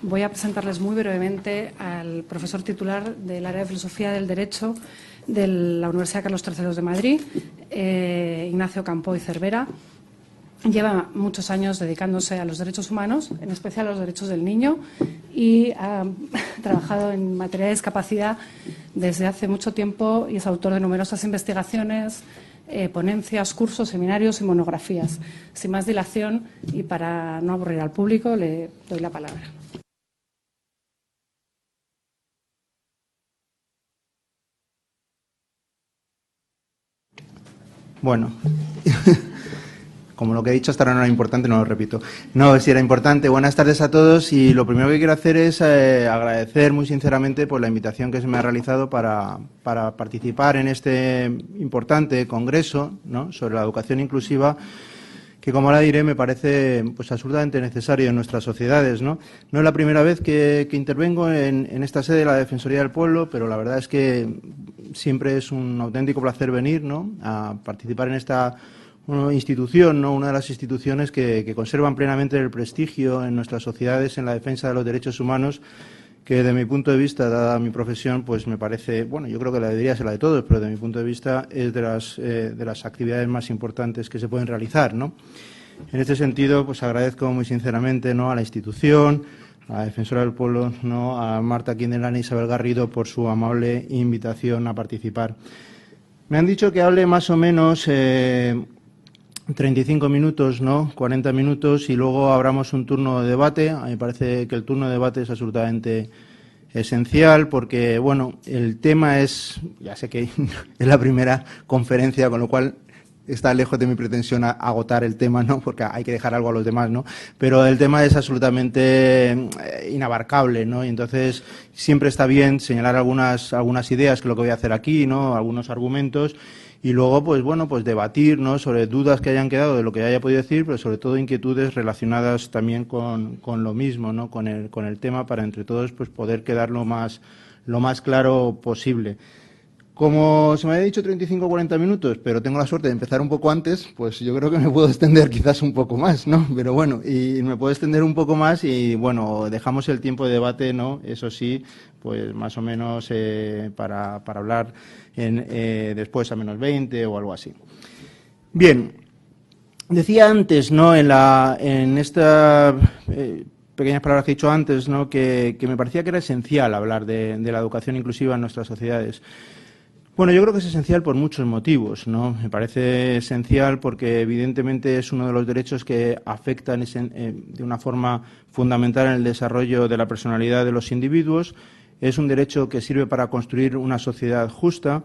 Voy a presentarles muy brevemente al profesor titular del área de Filosofía del Derecho de la Universidad Carlos III de Madrid, Ignacio Campoy Cervera. Lleva muchos años dedicándose a los derechos humanos, en especial a los derechos del niño, y ha trabajado en materia de discapacidad desde hace mucho tiempo y es autor de numerosas investigaciones, ponencias, cursos, seminarios y monografías. Sin más dilación y para no aburrir al público, le doy la palabra. Bueno, como lo que he dicho hasta ahora no era importante, no lo repito. No, sí era importante. Buenas tardes a todos y lo primero que quiero hacer es agradecer muy sinceramente por la invitación que se me ha realizado para participar en este importante congreso, ¿no?, sobre la educación inclusiva, que, como ahora diré, me parece pues absolutamente necesario en nuestras sociedades, ¿no? No es la primera vez que intervengo en esta sede de la Defensoría del Pueblo, pero la verdad es que siempre es un auténtico placer venir, ¿no?, a participar en esta institución, ¿no?, una de las instituciones que conservan plenamente el prestigio en nuestras sociedades en la defensa de los derechos humanos, que desde mi punto de vista, dada mi profesión, pues me parece, bueno, yo creo que la debería ser la de todos, pero desde mi punto de vista es de las actividades más importantes que se pueden realizar, ¿no? En este sentido, pues agradezco muy sinceramente, ¿no?, a la institución, a la Defensora del Pueblo, ¿no?, a Marta Quindelana y Isabel Garrido por su amable invitación a participar. Me han dicho que hable más o menos 35 minutos, ¿no?, 40 minutos, y luego abramos un turno de debate. A mí me parece que el turno de debate es absolutamente esencial porque, bueno, el tema es, ya sé que es la primera conferencia, con lo cual está lejos de mi pretensión agotar el tema, ¿no?, porque hay que dejar algo a los demás, ¿no?, pero el tema es absolutamente inabarcable, ¿no?, y entonces siempre está bien señalar algunas ideas, que es lo que voy a hacer aquí, ¿no?, algunos argumentos, y luego, pues bueno, pues debatir, ¿no?, sobre dudas que hayan quedado de lo que haya podido decir, pero sobre todo inquietudes relacionadas también con lo mismo, ¿no?, con el tema, para entre todos pues poder quedar lo más claro posible. Como se me había dicho 35 o 40 minutos, pero tengo la suerte de empezar un poco antes, pues yo creo que me puedo extender quizás un poco más, ¿no? Pero bueno, y me puedo extender un poco más y, bueno, dejamos el tiempo de debate, ¿no?, eso sí, pues más o menos para hablar después a menos 20 o algo así. Bien, decía antes, ¿no?, en estas pequeñas palabras que he dicho antes, ¿no?, que me parecía que era esencial hablar de la educación inclusiva en nuestras sociedades. Bueno, yo creo que es esencial por muchos motivos, ¿no? Me parece esencial porque evidentemente es uno de los derechos que afectan de una forma fundamental en el desarrollo de la personalidad de los individuos. Es un derecho que sirve para construir una sociedad justa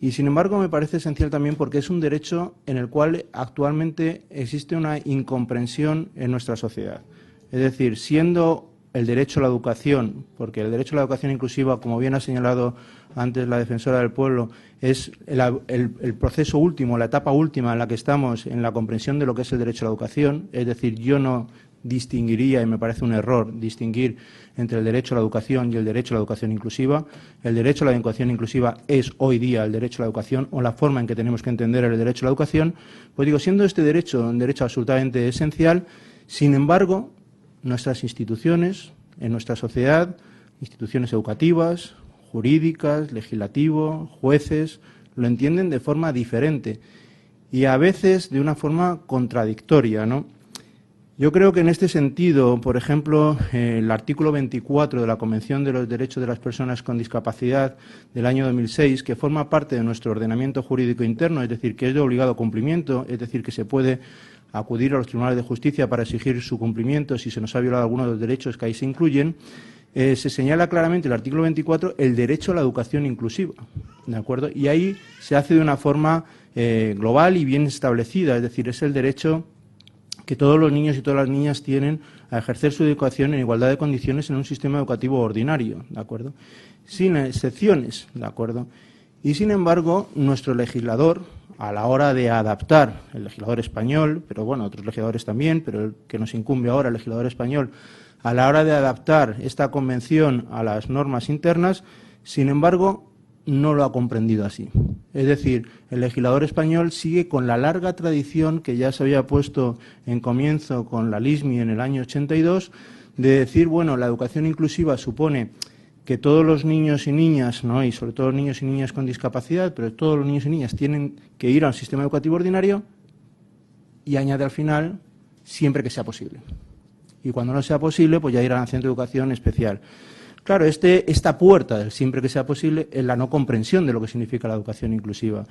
y, sin embargo, me parece esencial también porque es un derecho en el cual actualmente existe una incomprensión en nuestra sociedad. Es decir, siendo el derecho a la educación, porque el derecho a la educación inclusiva, como bien ha señalado antes la Defensora del Pueblo, es el proceso último, la etapa última en la que estamos en la comprensión de lo que es el derecho a la educación. Es decir, yo no distinguiría, y me parece un error distinguir entre el derecho a la educación y el derecho a la educación inclusiva. El derecho a la educación inclusiva es hoy día el derecho a la educación, o la forma en que tenemos que entender el derecho a la educación. Pues digo, siendo este derecho un derecho absolutamente esencial, sin embargo, nuestras instituciones, en nuestra sociedad, instituciones educativas, jurídicas, legislativo, jueces, lo entienden de forma diferente y a veces de una forma contradictoria, ¿no? Yo creo que en este sentido, por ejemplo, el artículo 24 de la Convención de los Derechos de las Personas con Discapacidad del año 2006, que forma parte de nuestro ordenamiento jurídico interno, es decir, que es de obligado cumplimiento, es decir, que se puede acudir a los tribunales de justicia para exigir su cumplimiento si se nos ha violado alguno de los derechos que ahí se incluyen, se señala claramente en el artículo 24 el derecho a la educación inclusiva, ¿de acuerdo? Y ahí se hace de una forma global y bien establecida, es decir, es el derecho que todos los niños y todas las niñas tienen a ejercer su educación en igualdad de condiciones en un sistema educativo ordinario, ¿de acuerdo?, sin excepciones, ¿de acuerdo? Y, sin embargo, nuestro legislador, a la hora de adaptar, el legislador español, pero bueno, otros legisladores también, pero el que nos incumbe ahora, el legislador español, a la hora de adaptar esta convención a las normas internas, sin embargo, no lo ha comprendido así. Es decir, el legislador español sigue con la larga tradición que ya se había puesto en comienzo con la LISMI en el año 82, de decir, bueno, la educación inclusiva supone que todos los niños y niñas, ¿no?, y sobre todo los niños y niñas con discapacidad, pero todos los niños y niñas tienen que ir a un sistema educativo ordinario, y añade al final, siempre que sea posible. Y cuando no sea posible, pues ya irán al centro de educación especial. Claro, esta puerta del siempre que sea posible es la no comprensión de lo que significa la educación inclusiva.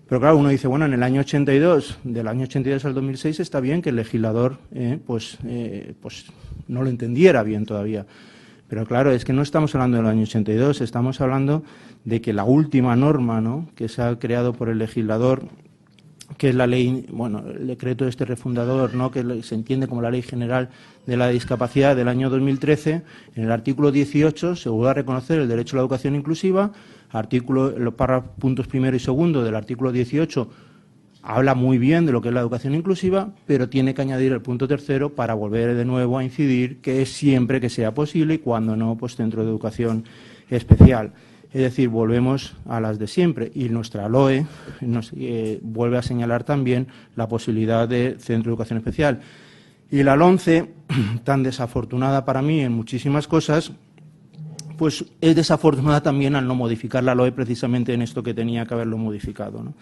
Pero claro, uno dice, bueno, en el año 82, del año 82 al 2006, está bien que el legislador pues no lo entendiera bien todavía. Pero claro, es que no estamos hablando del año 82, estamos hablando de que la última norma, ¿no?, que se ha creado por el legislador, que es la ley, bueno, el decreto refundador, ¿no?, que se entiende como la Ley General de la Discapacidad del año 2013, en el artículo 18 se vuelve a reconocer el derecho a la educación inclusiva, los puntos primero y segundo del artículo 18 habla muy bien de lo que es la educación inclusiva, pero tiene que añadir el punto tercero para volver de nuevo a incidir que es siempre que sea posible y cuando no, pues centro de educación especial. Es decir, volvemos a las de siempre y nuestra LOE nos vuelve a señalar también la posibilidad de centro de educación especial. Y la LOMCE, tan desafortunada para mí en muchísimas cosas, pues es desafortunada también al no modificar la LOE precisamente en esto que tenía que haberlo modificado, ¿no?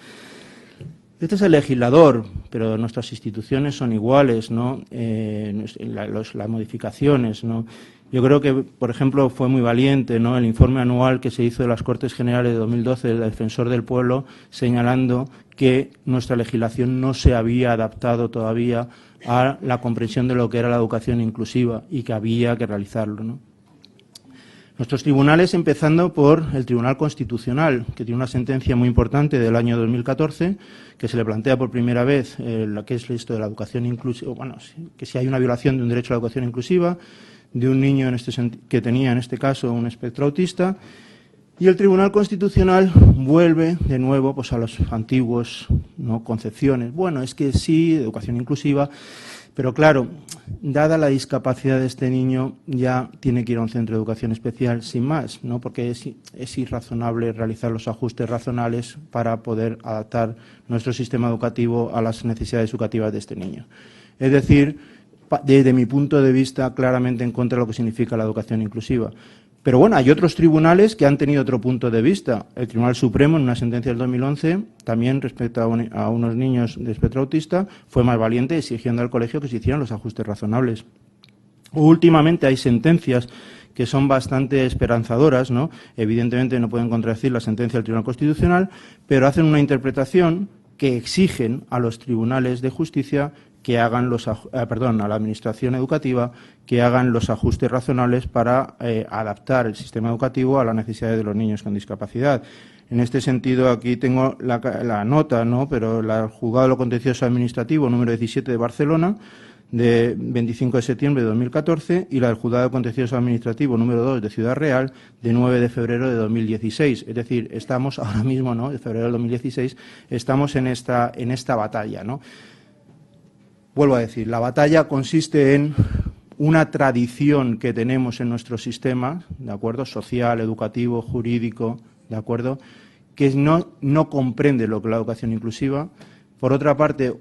Este es el legislador, pero nuestras instituciones son iguales, ¿no? Las modificaciones, ¿no? Yo creo que, por ejemplo, fue muy valiente, ¿no?, el informe anual que se hizo de las Cortes Generales de 2012 del Defensor del Pueblo, señalando que nuestra legislación no se había adaptado todavía a la comprensión de lo que era la educación inclusiva y que había que realizarlo, ¿no? Nuestros tribunales, empezando por el Tribunal Constitucional, que tiene una sentencia muy importante del año 2014, que se le plantea por primera vez lo que es esto de la educación inclusiva, bueno, que si hay una violación de un derecho a la educación inclusiva, de un niño que tenía en este caso un espectro autista, y el Tribunal Constitucional vuelve de nuevo pues a los antiguos, ¿no?, concepciones. Bueno, es que sí, educación inclusiva, pero claro, dada la discapacidad de este niño, ya tiene que ir a un centro de educación especial sin más, ¿no?, porque es irrazonable realizar los ajustes razonables para poder adaptar nuestro sistema educativo a las necesidades educativas de este niño. Es decir, desde mi punto de vista, claramente en contra de lo que significa la educación inclusiva. Pero bueno, hay otros tribunales que han tenido otro punto de vista. El Tribunal Supremo, en una sentencia del 2011, también respecto a unos niños de espectro autista, fue más valiente exigiendo al colegio que se hicieran los ajustes razonables. Últimamente hay sentencias que son bastante esperanzadoras, ¿no? Evidentemente no pueden contradecir la sentencia del Tribunal Constitucional, pero hacen una interpretación que exigen a los tribunales de justicia que hagan a la Administración educativa que hagan los ajustes razonables para adaptar el sistema educativo a las necesidades de los niños con discapacidad. En este sentido, aquí tengo la nota, ¿no?, pero el Juzgado de lo Contencioso Administrativo número 17 de Barcelona, de 25 de septiembre de 2014, y la del Juzgado de Contencioso Administrativo número 2 de Ciudad Real, de 9 de febrero de 2016. Es decir, estamos ahora mismo, ¿no?, de febrero de 2016, estamos en esta batalla, ¿no? Vuelvo a decir, la batalla consiste en una tradición que tenemos en nuestro sistema, ¿de acuerdo?, social, educativo, jurídico, ¿de acuerdo?, que no comprende lo que es la educación inclusiva. Por otra parte,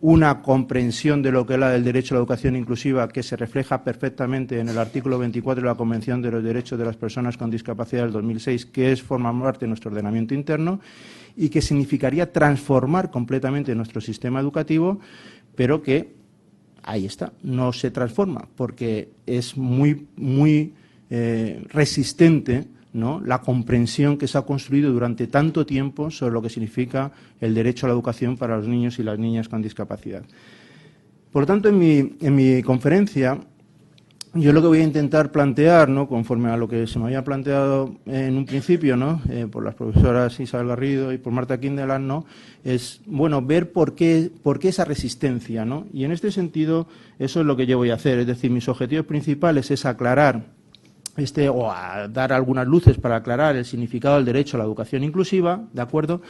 una comprensión de lo que es el derecho a la educación inclusiva que se refleja perfectamente en el artículo 24 de la Convención de los Derechos de las Personas con Discapacidad del 2006, que forma parte de nuestro ordenamiento interno y que significaría transformar completamente nuestro sistema educativo, pero que ahí está, no se transforma porque es muy resistente, ¿no?, la comprensión que se ha construido durante tanto tiempo sobre lo que significa el derecho a la educación para los niños y las niñas con discapacidad. Por lo tanto, en mi conferencia, yo lo que voy a intentar plantear, ¿no?, conforme a lo que se me había planteado en un principio, ¿no?, por las profesoras Isabel Garrido y por Marta Quindelán, ¿no?, es, bueno, ver por qué esa resistencia, ¿no? Y en este sentido, eso es lo que yo voy a hacer. Es decir, mis objetivos principales es aclarar o a dar algunas luces para aclarar el significado del derecho a la educación inclusiva, ¿de acuerdo?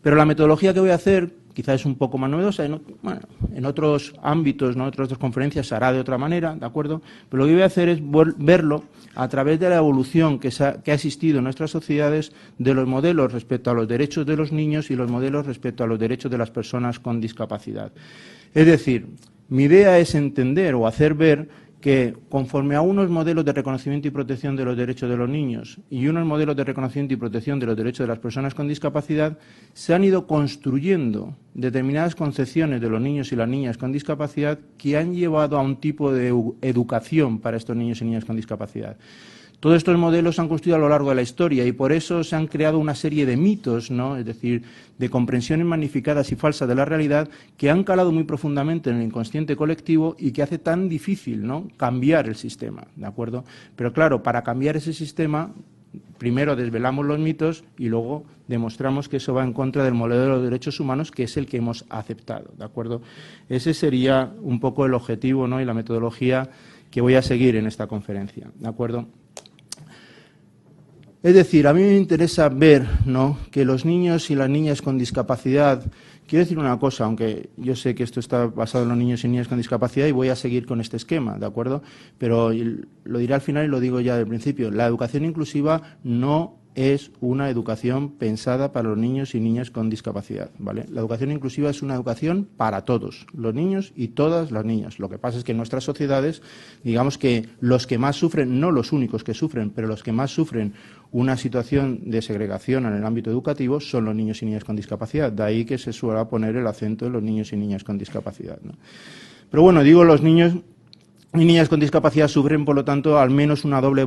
Pero la metodología que voy a hacer quizás es un poco más novedosa, en otros ámbitos, ¿no?, en otras conferencias se hará de otra manera, ¿de acuerdo? Pero lo que voy a hacer es verlo a través de la evolución que ha existido en nuestras sociedades de los modelos respecto a los derechos de los niños y los modelos respecto a los derechos de las personas con discapacidad. Es decir, mi idea es entender o hacer ver que conforme a unos modelos de reconocimiento y protección de los derechos de los niños y unos modelos de reconocimiento y protección de los derechos de las personas con discapacidad, se han ido construyendo determinadas concepciones de los niños y las niñas con discapacidad que han llevado a un tipo de educación para estos niños y niñas con discapacidad. Todos estos modelos se han construido a lo largo de la historia y por eso se han creado una serie de mitos, ¿no? Es decir, de comprensiones magnificadas y falsas de la realidad que han calado muy profundamente en el inconsciente colectivo y que hace tan difícil, ¿no?, cambiar el sistema, ¿de acuerdo? Pero claro, para cambiar ese sistema, primero desvelamos los mitos y luego demostramos que eso va en contra del modelo de los derechos humanos, que es el que hemos aceptado, ¿de acuerdo? Ese sería un poco el objetivo, ¿no?, y la metodología que voy a seguir en esta conferencia, ¿de acuerdo? Es decir, a mí me interesa ver, ¿no?, que los niños y las niñas con discapacidad, quiero decir una cosa, aunque yo sé que esto está basado en los niños y niñas con discapacidad y voy a seguir con este esquema, ¿de acuerdo? Pero lo diré al final y lo digo ya del principio, la educación inclusiva no es una educación pensada para los niños y niñas con discapacidad, ¿vale? La educación inclusiva es una educación para todos, los niños y todas las niñas. Lo que pasa es que en nuestras sociedades, digamos que los que más sufren, no los únicos que sufren, pero los que más sufren una situación de segregación en el ámbito educativo son los niños y niñas con discapacidad. De ahí que se suele poner el acento en los niños y niñas con discapacidad, ¿no? Pero bueno, digo los niños y niñas con discapacidad sufren, por lo tanto, al menos una doble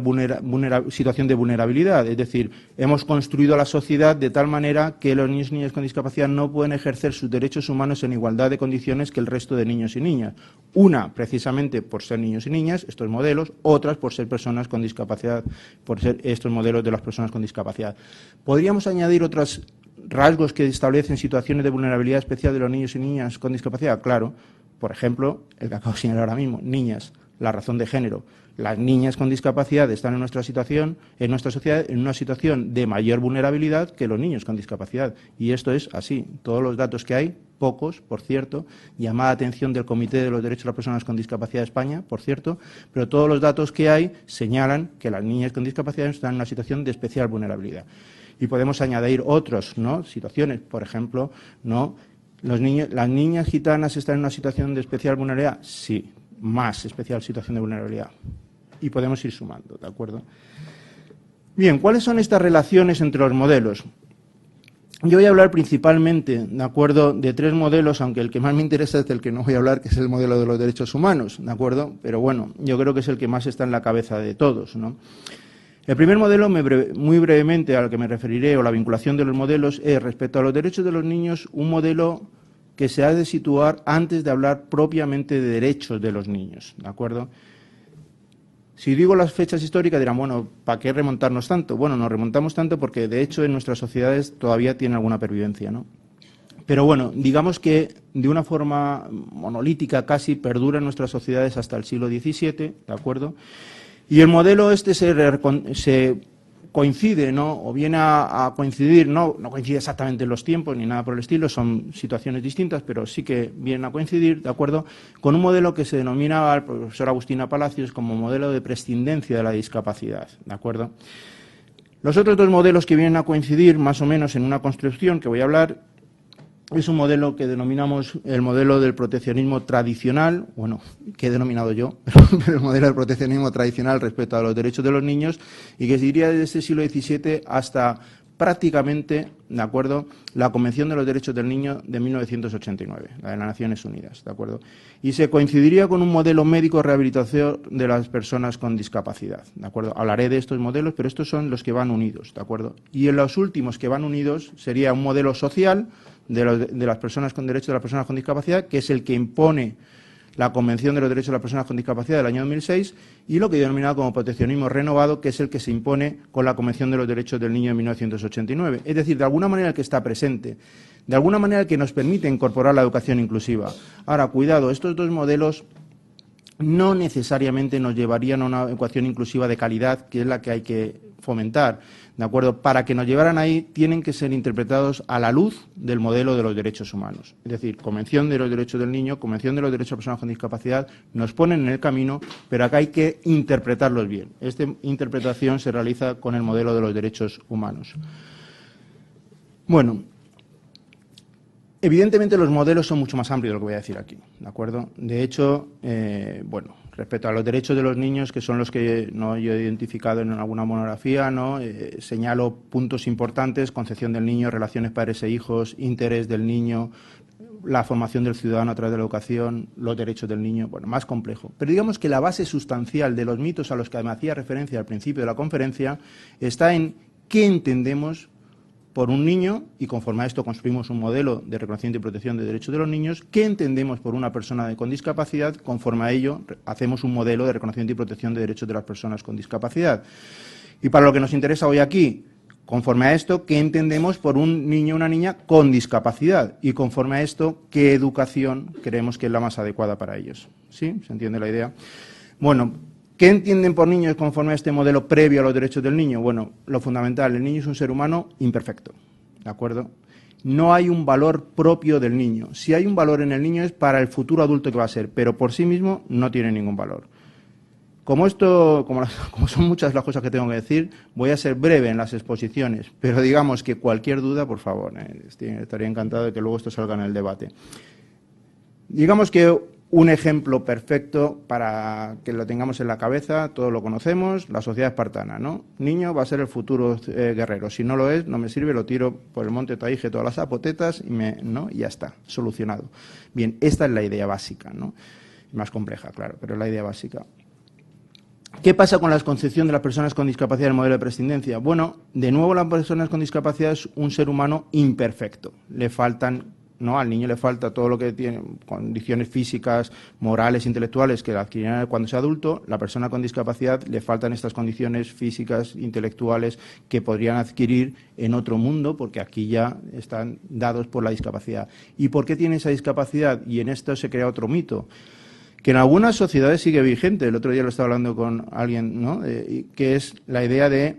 situación de vulnerabilidad. Es decir, hemos construido la sociedad de tal manera que los niños y niñas con discapacidad no pueden ejercer sus derechos humanos en igualdad de condiciones que el resto de niños y niñas. Una, precisamente, por ser niños y niñas, estos modelos, otras por ser personas con discapacidad, por ser estos modelos de las personas con discapacidad. Podríamos añadir otros rasgos que establecen situaciones de vulnerabilidad especial de los niños y niñas con discapacidad, claro. Por ejemplo, el que acabo de señalar ahora mismo, niñas, la razón de género. Las niñas con discapacidad están en nuestra sociedad, en una situación de mayor vulnerabilidad que los niños con discapacidad. Y esto es así. Todos los datos que hay, pocos, por cierto, llamada atención del Comité de los Derechos de las Personas con Discapacidad de España, por cierto, pero todos los datos que hay señalan que las niñas con discapacidad están en una situación de especial vulnerabilidad. Y podemos añadir otras, ¿no?, situaciones, por ejemplo, ¿no?, las niñas gitanas están en una situación de especial vulnerabilidad. Sí, más especial situación de vulnerabilidad. Y podemos ir sumando, ¿de acuerdo? Bien, ¿cuáles son estas relaciones entre los modelos? Yo voy a hablar principalmente, ¿de acuerdo?, de tres modelos, aunque el que más me interesa es el que no voy a hablar, que es el modelo de los derechos humanos, ¿de acuerdo? Pero bueno, yo creo que es el que más está en la cabeza de todos, ¿no? El primer modelo, muy brevemente al que me referiré, o la vinculación de los modelos, es respecto a los derechos de los niños, un modelo que se ha de situar antes de hablar propiamente de derechos de los niños, ¿de acuerdo? Si digo las fechas históricas dirán, bueno, ¿para qué remontarnos tanto? Bueno, nos remontamos tanto porque, de hecho, en nuestras sociedades todavía tiene alguna pervivencia, ¿no? Pero bueno, digamos que de una forma monolítica casi perdura en nuestras sociedades hasta el siglo XVII, ¿de acuerdo? Y el modelo este se coincide, ¿no?, o viene a coincidir, no coincide exactamente en los tiempos ni nada por el estilo, son situaciones distintas, pero sí que vienen a coincidir, ¿de acuerdo?, con un modelo que se denomina al profesor Agustina Palacios como modelo de prescindencia de la discapacidad, ¿de acuerdo? Los otros dos modelos que vienen a coincidir más o menos en una construcción que voy a hablar es un modelo que denominamos el modelo del proteccionismo tradicional, bueno, que he denominado yo, pero el modelo del proteccionismo tradicional respecto a los derechos de los niños y que se diría desde el siglo XVII hasta prácticamente, ¿de acuerdo?, la Convención de los Derechos del Niño de 1989, la de las Naciones Unidas, ¿de acuerdo? Y se coincidiría con un modelo médico de rehabilitación de las personas con discapacidad, ¿de acuerdo? Hablaré de estos modelos, pero estos son los que van unidos, ¿de acuerdo? Y en los últimos que van unidos sería un modelo social de las personas con derechos de las personas con discapacidad, que es el que impone la Convención de los Derechos de las Personas con Discapacidad del año 2006 y lo que he denominado como proteccionismo renovado, que es el que se impone con la Convención de los Derechos del Niño de 1989. Es decir, de alguna manera el que está presente, de alguna manera el que nos permite incorporar la educación inclusiva. Ahora, cuidado, estos dos modelos no necesariamente nos llevarían a una educación inclusiva de calidad, que es la que hay que fomentar, ¿de acuerdo? Para que nos llevaran ahí, tienen que ser interpretados a la luz del modelo de los derechos humanos. Es decir, Convención de los Derechos del Niño, Convención de los Derechos de las Personas con Discapacidad, nos ponen en el camino, pero acá hay que interpretarlos bien. Esta interpretación se realiza con el modelo de los derechos humanos. Bueno, evidentemente los modelos son mucho más amplios de lo que voy a decir aquí, ¿de acuerdo? De hecho, bueno, respecto a los derechos de los niños, que son los que yo he identificado en alguna monografía, señalo puntos importantes: concepción del niño, relaciones padres e hijos, interés del niño, la formación del ciudadano a través de la educación, los derechos del niño, bueno, más complejo. Pero digamos que la base sustancial de los mitos a los que me hacía referencia al principio de la conferencia está en qué entendemos por un niño, y conforme a esto construimos un modelo de reconocimiento y protección de derechos de los niños, qué entendemos por una persona con discapacidad, conforme a ello hacemos un modelo de reconocimiento y protección de derechos de las personas con discapacidad. Y para lo que nos interesa hoy aquí, conforme a esto, ¿qué entendemos por un niño o una niña con discapacidad? Y conforme a esto, ¿qué educación creemos que es la más adecuada para ellos? ¿Sí? ¿Se entiende la idea? Bueno, ¿qué entienden por niños conforme a este modelo previo a los derechos del niño? Bueno, lo fundamental: el niño es un ser humano imperfecto, ¿de acuerdo? No hay un valor propio del niño. Si hay un valor en el niño es para el futuro adulto que va a ser, pero por sí mismo no tiene ningún valor. Como son muchas las cosas que tengo que decir, voy a ser breve en las exposiciones, pero digamos que cualquier duda, por favor, estaría encantado de que luego esto salga en el debate. Digamos que un ejemplo perfecto para que lo tengamos en la cabeza, todos lo conocemos: la sociedad espartana, ¿no? Niño va a ser el futuro guerrero. Si no lo es, no me sirve, lo tiro por el monte Taige todas las apotetas y ya está, solucionado. Bien, esta es la idea básica, ¿no? Más compleja, claro, pero es la idea básica. ¿Qué pasa con la concepción de las personas con discapacidad en el modelo de prescindencia? Bueno, de nuevo, las personas con discapacidad es un ser humano imperfecto. Le faltan, al niño le falta todo lo que tiene, condiciones físicas, morales, intelectuales, que adquirirá cuando sea adulto. La persona con discapacidad le faltan estas condiciones físicas, intelectuales, que podrían adquirir en otro mundo, porque aquí ya están dados por la discapacidad. ¿Y por qué tiene esa discapacidad? Y en esto se crea otro mito, que en algunas sociedades sigue vigente. El otro día lo estaba hablando con alguien, que es la idea de,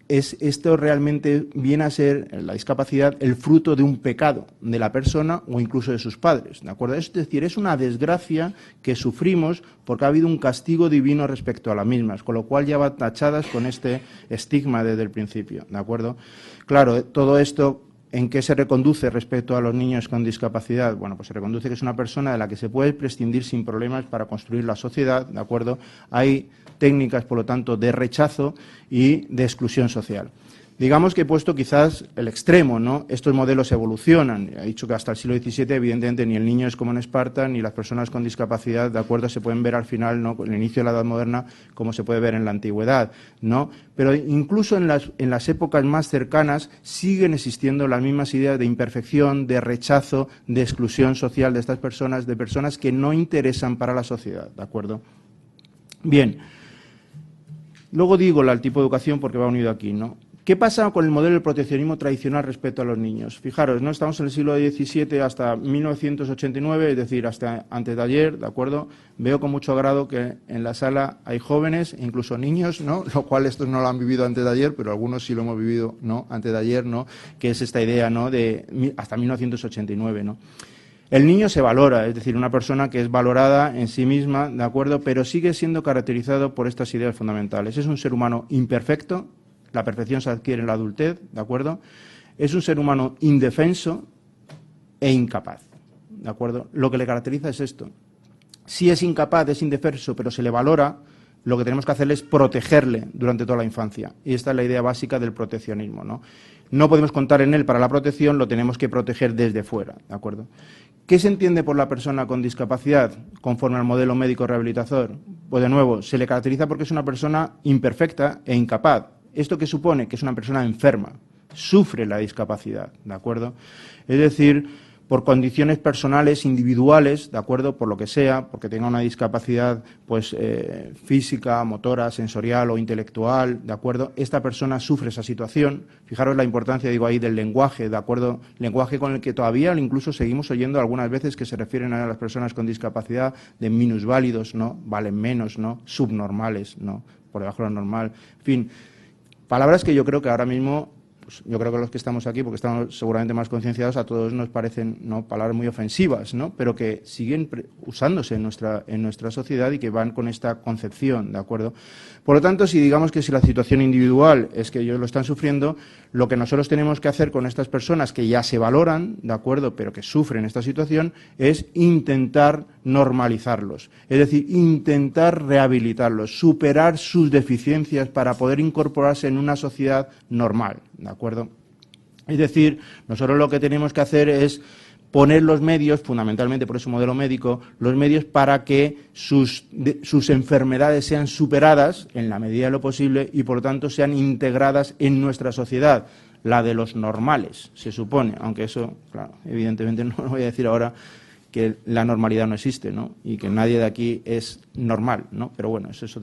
esto realmente viene a ser, la discapacidad, el fruto de un pecado de la persona o incluso de sus padres, ¿de acuerdo? Es decir, es una desgracia que sufrimos porque ha habido un castigo divino respecto a las mismas, con lo cual ya van tachadas con este estigma desde el principio, ¿de acuerdo? Claro, todo esto, ¿en qué se reconduce respecto a los niños con discapacidad? Bueno, pues se reconduce que es una persona de la que se puede prescindir sin problemas para construir la sociedad, ¿de acuerdo? Hay técnicas, por lo tanto, de rechazo y de exclusión social. Digamos que he puesto quizás el extremo, Estos modelos evolucionan. He dicho que hasta el siglo XVII, evidentemente, ni el niño es como en Esparta, ni las personas con discapacidad, ¿de acuerdo?, se pueden ver al final, con el inicio de la Edad Moderna, como se puede ver en la Antigüedad, Pero incluso en las épocas más cercanas siguen existiendo las mismas ideas de imperfección, de rechazo, de exclusión social de estas personas, de personas que no interesan para la sociedad, ¿de acuerdo? Bien. Luego digo el tipo de educación porque va unido aquí, ¿Qué pasa con el modelo del proteccionismo tradicional respecto a los niños? Fijaros, estamos en el siglo XVII hasta 1989, es decir, hasta antes de ayer, ¿de acuerdo? Veo con mucho agrado que en la sala hay jóvenes, incluso niños, Lo cual estos no lo han vivido antes de ayer, pero algunos sí lo hemos vivido, antes de ayer, Que es esta idea, de hasta 1989, El niño se valora, es decir, una persona que es valorada en sí misma, ¿de acuerdo?, pero sigue siendo caracterizado por estas ideas fundamentales. Es un ser humano imperfecto. La perfección se adquiere en la adultez, ¿de acuerdo? Es un ser humano indefenso e incapaz, ¿de acuerdo? Lo que le caracteriza es esto. Si es incapaz, es indefenso, pero se le valora, lo que tenemos que hacerle es protegerle durante toda la infancia. Y esta es la idea básica del proteccionismo, No podemos contar en él para la protección, lo tenemos que proteger desde fuera, ¿de acuerdo? ¿Qué se entiende por la persona con discapacidad conforme al modelo médico rehabilitador? Pues de nuevo, se le caracteriza porque es una persona imperfecta e incapaz. ¿Esto qué supone? Que es una persona enferma, sufre la discapacidad, ¿de acuerdo? Es decir, por condiciones personales, individuales, ¿de acuerdo?, por lo que sea, porque tenga una discapacidad física, motora, sensorial o intelectual, ¿de acuerdo?, esta persona sufre esa situación. Fijaros la importancia, digo ahí, del lenguaje, ¿de acuerdo?, lenguaje con el que todavía incluso seguimos oyendo algunas veces que se refieren a las personas con discapacidad de minusválidos, valen menos, subnormales, por debajo de lo normal, en fin, palabras que yo creo que ahora mismo pues yo creo que los que estamos aquí, porque estamos seguramente más concienciados, a todos nos parecen, ¿no?, palabras muy ofensivas, ¿no?, pero que siguen usándose en nuestra sociedad y que van con esta concepción, ¿de acuerdo? Por lo tanto, si la situación individual es que ellos lo están sufriendo, lo que nosotros tenemos que hacer con estas personas que ya se valoran, ¿de acuerdo?, pero que sufren esta situación, es intentar normalizarlos, es decir, intentar rehabilitarlos, superar sus deficiencias para poder incorporarse en una sociedad normal, ¿de acuerdo? Es decir, nosotros lo que tenemos que hacer es poner los medios, fundamentalmente por ese modelo médico, los medios para que sus enfermedades sean superadas en la medida de lo posible y, por lo tanto, sean integradas en nuestra sociedad, la de los normales, se supone, aunque eso, claro, evidentemente no voy a decir ahora que la normalidad no existe, ¿no?, y que nadie de aquí es normal, ¿no?, pero bueno, eso es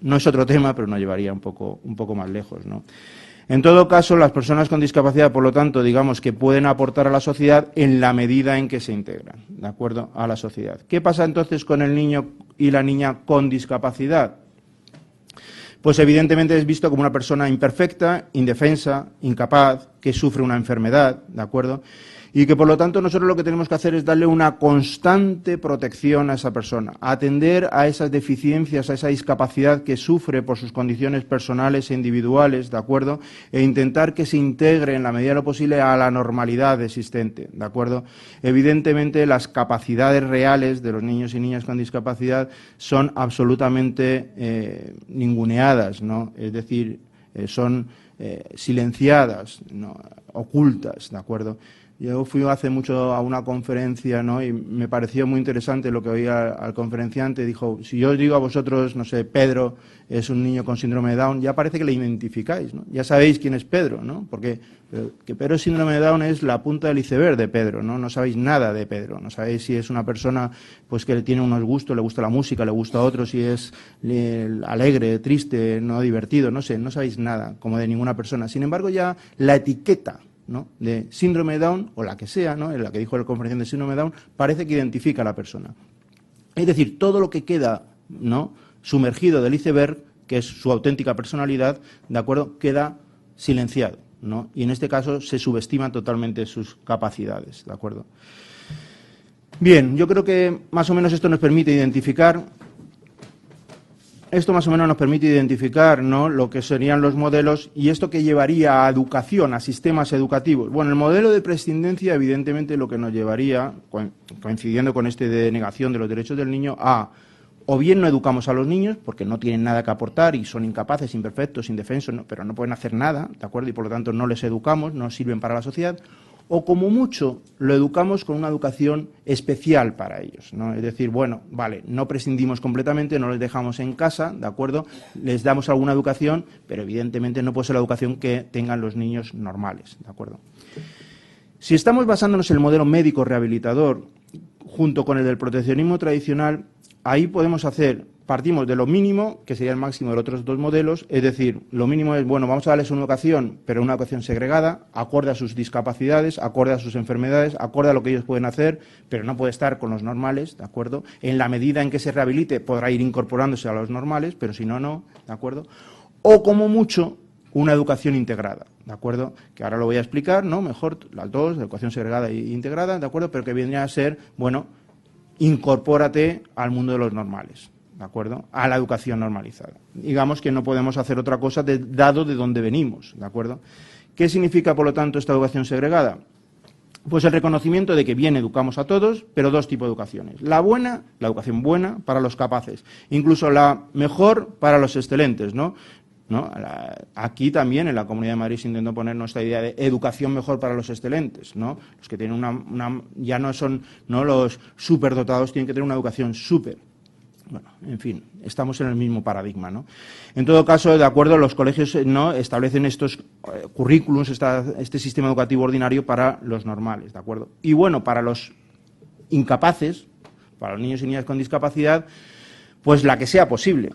no es otro tema, pero nos llevaría un poco más lejos, ¿no? En todo caso, las personas con discapacidad, por lo tanto, digamos que pueden aportar a la sociedad en la medida en que se integran, ¿de acuerdo?, a la sociedad. ¿Qué pasa entonces con el niño y la niña con discapacidad? Pues evidentemente es visto como una persona imperfecta, indefensa, incapaz, que sufre una enfermedad, ¿de acuerdo?, y que por lo tanto nosotros lo que tenemos que hacer es darle una constante protección a esa persona, atender a esas deficiencias, a esa discapacidad que sufre por sus condiciones personales e individuales, ¿de acuerdo?, e intentar que se integre en la medida de lo posible a la normalidad existente, ¿de acuerdo? Evidentemente las capacidades reales de los niños y niñas con discapacidad son absolutamente ninguneadas, ¿no?, es decir, son silenciadas, ¿no?, ocultas, ¿de acuerdo? Yo fui hace mucho a una conferencia, ¿no?, y me pareció muy interesante lo que oía al conferenciante. Dijo, si yo os digo a vosotros, no sé, Pedro es un niño con síndrome de Down, ya parece que le identificáis, ¿no? Ya sabéis quién es Pedro, ¿no? Porque que Pedro síndrome de Down es la punta del iceberg de Pedro, ¿no? No sabéis nada de Pedro, no sabéis si es una persona pues que tiene unos gustos, le gusta la música, le gusta a otros, si es alegre, triste, no divertido, no sé, no sabéis nada como de ninguna persona. Sin embargo, ya la etiqueta, ¿no?, de síndrome de Down, o la que sea, ¿no?, en la que dijo el conferenciante de síndrome de Down, parece que identifica a la persona. Es decir, todo lo que queda, ¿no?, sumergido del iceberg, que es su auténtica personalidad, ¿de acuerdo?, queda silenciado, ¿no?, y en este caso se subestiman totalmente sus capacidades, ¿de acuerdo? Bien, yo creo que más o menos esto nos permite identificar ¿no?, lo que serían los modelos y esto que llevaría a educación, a sistemas educativos. Bueno, el modelo de prescindencia, evidentemente, lo que nos llevaría, coincidiendo con este de negación de los derechos del niño, a o bien no educamos a los niños porque no tienen nada que aportar y son incapaces, imperfectos, indefensos, ¿no?, pero no pueden hacer nada, ¿de acuerdo?, y por lo tanto no les educamos, no sirven para la sociedad, o como mucho lo educamos con una educación especial para ellos, ¿no? Es decir, bueno, vale, no prescindimos completamente, no les dejamos en casa, ¿de acuerdo?, les damos alguna educación, pero evidentemente no puede ser la educación que tengan los niños normales, ¿de acuerdo? Si estamos basándonos en el modelo médico rehabilitador junto con el del proteccionismo tradicional, ahí partimos de lo mínimo, que sería el máximo de los otros dos modelos, es decir, lo mínimo es, bueno, vamos a darles una educación, pero una educación segregada, acorde a sus discapacidades, acorde a sus enfermedades, acorde a lo que ellos pueden hacer, pero no puede estar con los normales, ¿de acuerdo? En la medida en que se rehabilite podrá ir incorporándose a los normales, pero si no, no, ¿de acuerdo? O como mucho, una educación integrada, ¿de acuerdo? Que ahora lo voy a explicar, ¿no?, mejor, las dos, educación segregada e integrada, ¿de acuerdo? Pero que vendría a ser, bueno, incorpórate al mundo de los normales, ¿de acuerdo?, a la educación normalizada. Digamos que no podemos hacer otra cosa dado de dónde venimos, ¿de acuerdo? ¿Qué significa, por lo tanto, esta educación segregada? Pues el reconocimiento de que bien educamos a todos, pero dos tipos de educaciones. La buena, la educación buena para los capaces, incluso la mejor para los excelentes, ¿no? Aquí también en la Comunidad de Madrid se intentó poner nuestra idea de educación mejor para los excelentes, ¿no? Los que tienen ya no son, ¿no?, los superdotados, tienen que tener una educación súper. Bueno, en fin, estamos en el mismo paradigma, ¿no? En todo caso, de acuerdo, los colegios, ¿no?, establecen estos currículums, este sistema educativo ordinario para los normales, ¿de acuerdo? Y bueno, para los incapaces, para los niños y niñas con discapacidad, pues la que sea posible,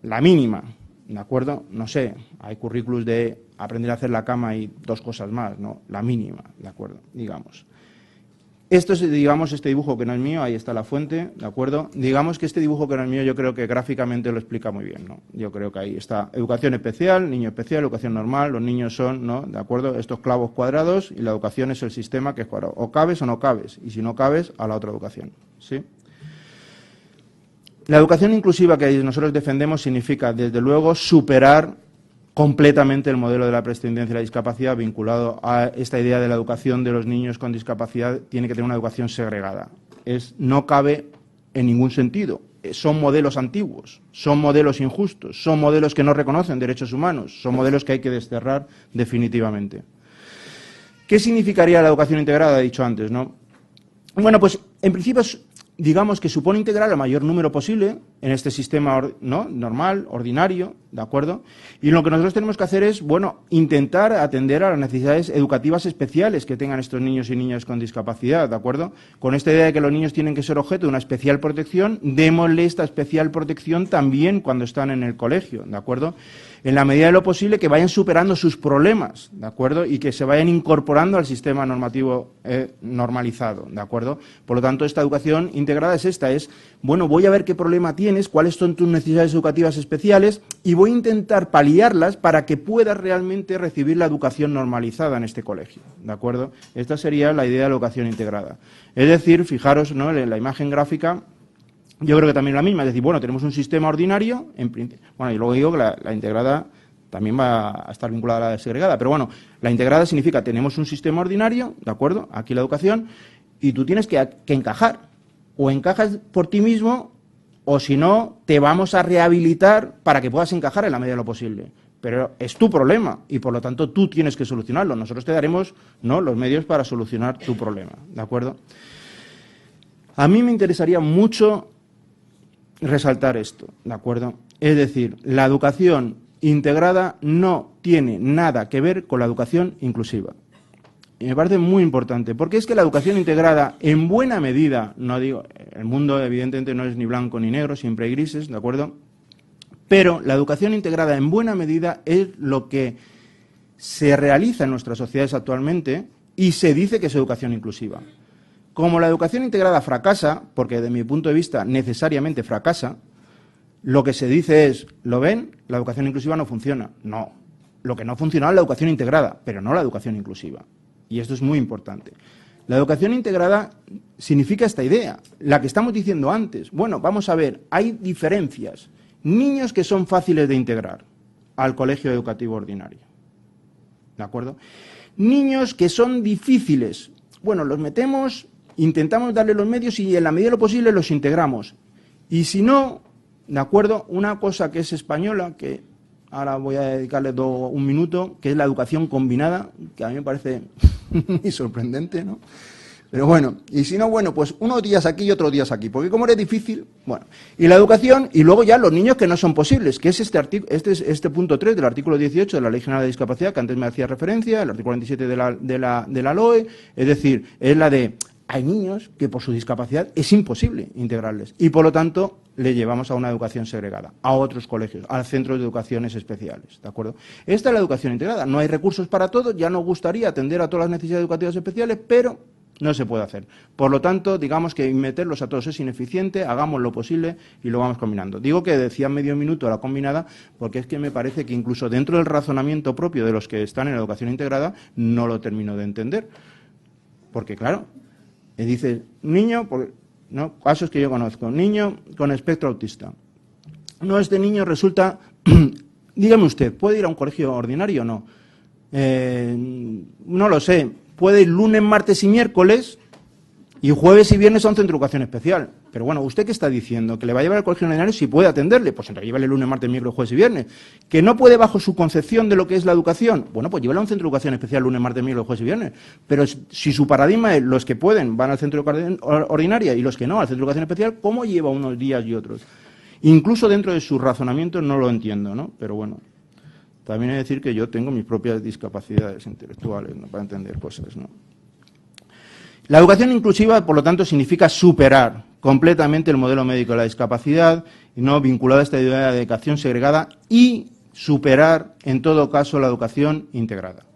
la mínima, ¿de acuerdo? No sé, hay currículos de aprender a hacer la cama y dos cosas más, ¿no? La mínima, ¿de acuerdo? Digamos. Esto es, digamos, este dibujo que no es mío, ahí está la fuente, ¿de acuerdo? Digamos que este dibujo que no es mío yo creo que gráficamente lo explica muy bien, ¿no? Yo creo que ahí está educación especial, niño especial, educación normal, los niños son, ¿no? ¿De acuerdo? Estos clavos cuadrados y la educación es el sistema que es cuadrado. O cabes o no cabes, y si no cabes, a la otra educación, ¿sí? La educación inclusiva que nosotros defendemos significa, desde luego, superar completamente el modelo de la prescindencia y la discapacidad vinculado a esta idea de la educación de los niños con discapacidad. Tiene que tener una educación segregada. No cabe en ningún sentido. Son modelos antiguos, son modelos injustos, son modelos que no reconocen derechos humanos, son modelos que hay que desterrar definitivamente. ¿Qué significaría la educación integrada? He dicho antes, ¿no? Bueno, pues en principio digamos que supone integrar el mayor número posible en este sistema, ¿no?, normal, ordinario, ¿de acuerdo? Y lo que nosotros tenemos que hacer es, bueno, intentar atender a las necesidades educativas especiales que tengan estos niños y niñas con discapacidad, ¿de acuerdo? Con esta idea de que los niños tienen que ser objeto de una especial protección, démosle esta especial protección también cuando están en el colegio, ¿de acuerdo? En la medida de lo posible que vayan superando sus problemas, ¿de acuerdo? Y que se vayan incorporando al sistema normativo normalizado, ¿de acuerdo? Por lo tanto, esta educación integrada es esta, bueno, voy a ver qué problema tienes, cuáles son tus necesidades educativas especiales y voy a intentar paliarlas para que puedas realmente recibir la educación normalizada en este colegio, ¿de acuerdo? Esta sería la idea de la educación integrada. Es decir, fijaros, ¿no?, en la imagen gráfica. Yo creo que también es la misma, es decir, bueno, tenemos un sistema ordinario, bueno, y luego digo que la integrada también va a estar vinculada a la segregada, pero bueno, la integrada significa tenemos un sistema ordinario, ¿de acuerdo? Aquí la educación, y tú tienes que encajar, o encajas por ti mismo, o si no, te vamos a rehabilitar para que puedas encajar en la medida de lo posible. Pero es tu problema, y por lo tanto tú tienes que solucionarlo. Nosotros te daremos, ¿no?, los medios para solucionar tu problema, ¿de acuerdo? A mí me interesaría mucho resaltar esto, ¿de acuerdo? Es decir, la educación integrada no tiene nada que ver con la educación inclusiva. Y me parece muy importante, porque es que la educación integrada, en buena medida, no digo, el mundo evidentemente no es ni blanco ni negro, siempre hay grises, ¿de acuerdo? Pero la educación integrada, en buena medida, es lo que se realiza en nuestras sociedades actualmente y se dice que es educación inclusiva. Como la educación integrada fracasa, porque desde mi punto de vista necesariamente fracasa, lo que se dice es, ¿lo ven? La educación inclusiva no funciona. No, lo que no funciona es la educación integrada, pero no la educación inclusiva. Y esto es muy importante. La educación integrada significa esta idea, la que estamos diciendo antes. Bueno, vamos a ver, hay diferencias. Niños que son fáciles de integrar al colegio educativo ordinario, ¿de acuerdo? Niños que son difíciles, bueno, los metemos, intentamos darle los medios y en la medida de lo posible los integramos. Y si no, ¿de acuerdo? Una cosa que es española, que ahora voy a dedicarle un minuto, que es la educación combinada, que a mí me parece muy sorprendente, ¿no? Pero bueno, y si no, bueno, pues unos días aquí y otros días aquí, porque como eres difícil, bueno. Y la educación, y luego ya los niños que no son posibles, que es este punto 3 del artículo 18 de la Ley General de Discapacidad, que antes me hacía referencia, el artículo 27 de la LOE, es decir, es la de, hay niños que por su discapacidad es imposible integrarles, y por lo tanto le llevamos a una educación segregada, a otros colegios, a centros de educaciones especiales, ¿de acuerdo? Esta es la educación integrada, no hay recursos para todo, ya nos gustaría atender a todas las necesidades educativas especiales, pero no se puede hacer. Por lo tanto, digamos que meterlos a todos es ineficiente, hagamos lo posible y lo vamos combinando. Digo que decía medio minuto a la combinada porque es que me parece que incluso dentro del razonamiento propio de los que están en la educación integrada no lo termino de entender. Porque, claro, dice, niño, ¿no?, casos que yo conozco, niño con espectro autista. No, este niño resulta, dígame usted, ¿puede ir a un colegio ordinario o no? No lo sé. Puede ir lunes, martes y miércoles y jueves y viernes a un centro de educación especial. Pero bueno, ¿usted qué está diciendo? ¿Que le va a llevar al colegio ordinario si puede atenderle? Pues entonces llévale lunes, martes, miércoles, jueves y viernes. ¿Que no puede bajo su concepción de lo que es la educación? Bueno, pues llévale a un centro de educación especial lunes, martes, miércoles, jueves y viernes. Pero si su paradigma es los que pueden van al centro de educación ordinaria y los que no al centro de educación especial, ¿cómo lleva unos días y otros? Incluso dentro de sus razonamientos no lo entiendo, ¿no? Pero bueno. También he de decir que yo tengo mis propias discapacidades intelectuales, ¿no?, para entender cosas, ¿no? La educación inclusiva, por lo tanto, significa superar completamente el modelo médico de la discapacidad, no vinculado a esta idea de educación segregada, y superar, en todo caso, la educación integrada.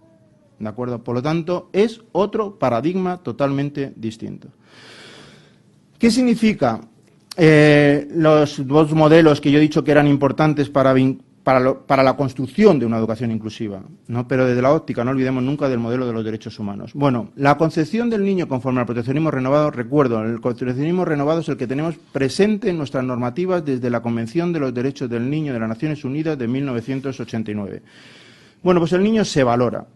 ¿de acuerdo? Por lo tanto, es otro paradigma totalmente distinto. ¿Qué significa los dos modelos que yo he dicho que eran importantes para la construcción de una educación inclusiva, ¿no? Pero desde la óptica, no olvidemos nunca del modelo de los derechos humanos? Bueno, la concepción del niño conforme al proteccionismo renovado, recuerdo, el proteccionismo renovado es el que tenemos presente en nuestras normativas desde la Convención de los Derechos del Niño de las Naciones Unidas de 1989. Bueno, pues el niño se valora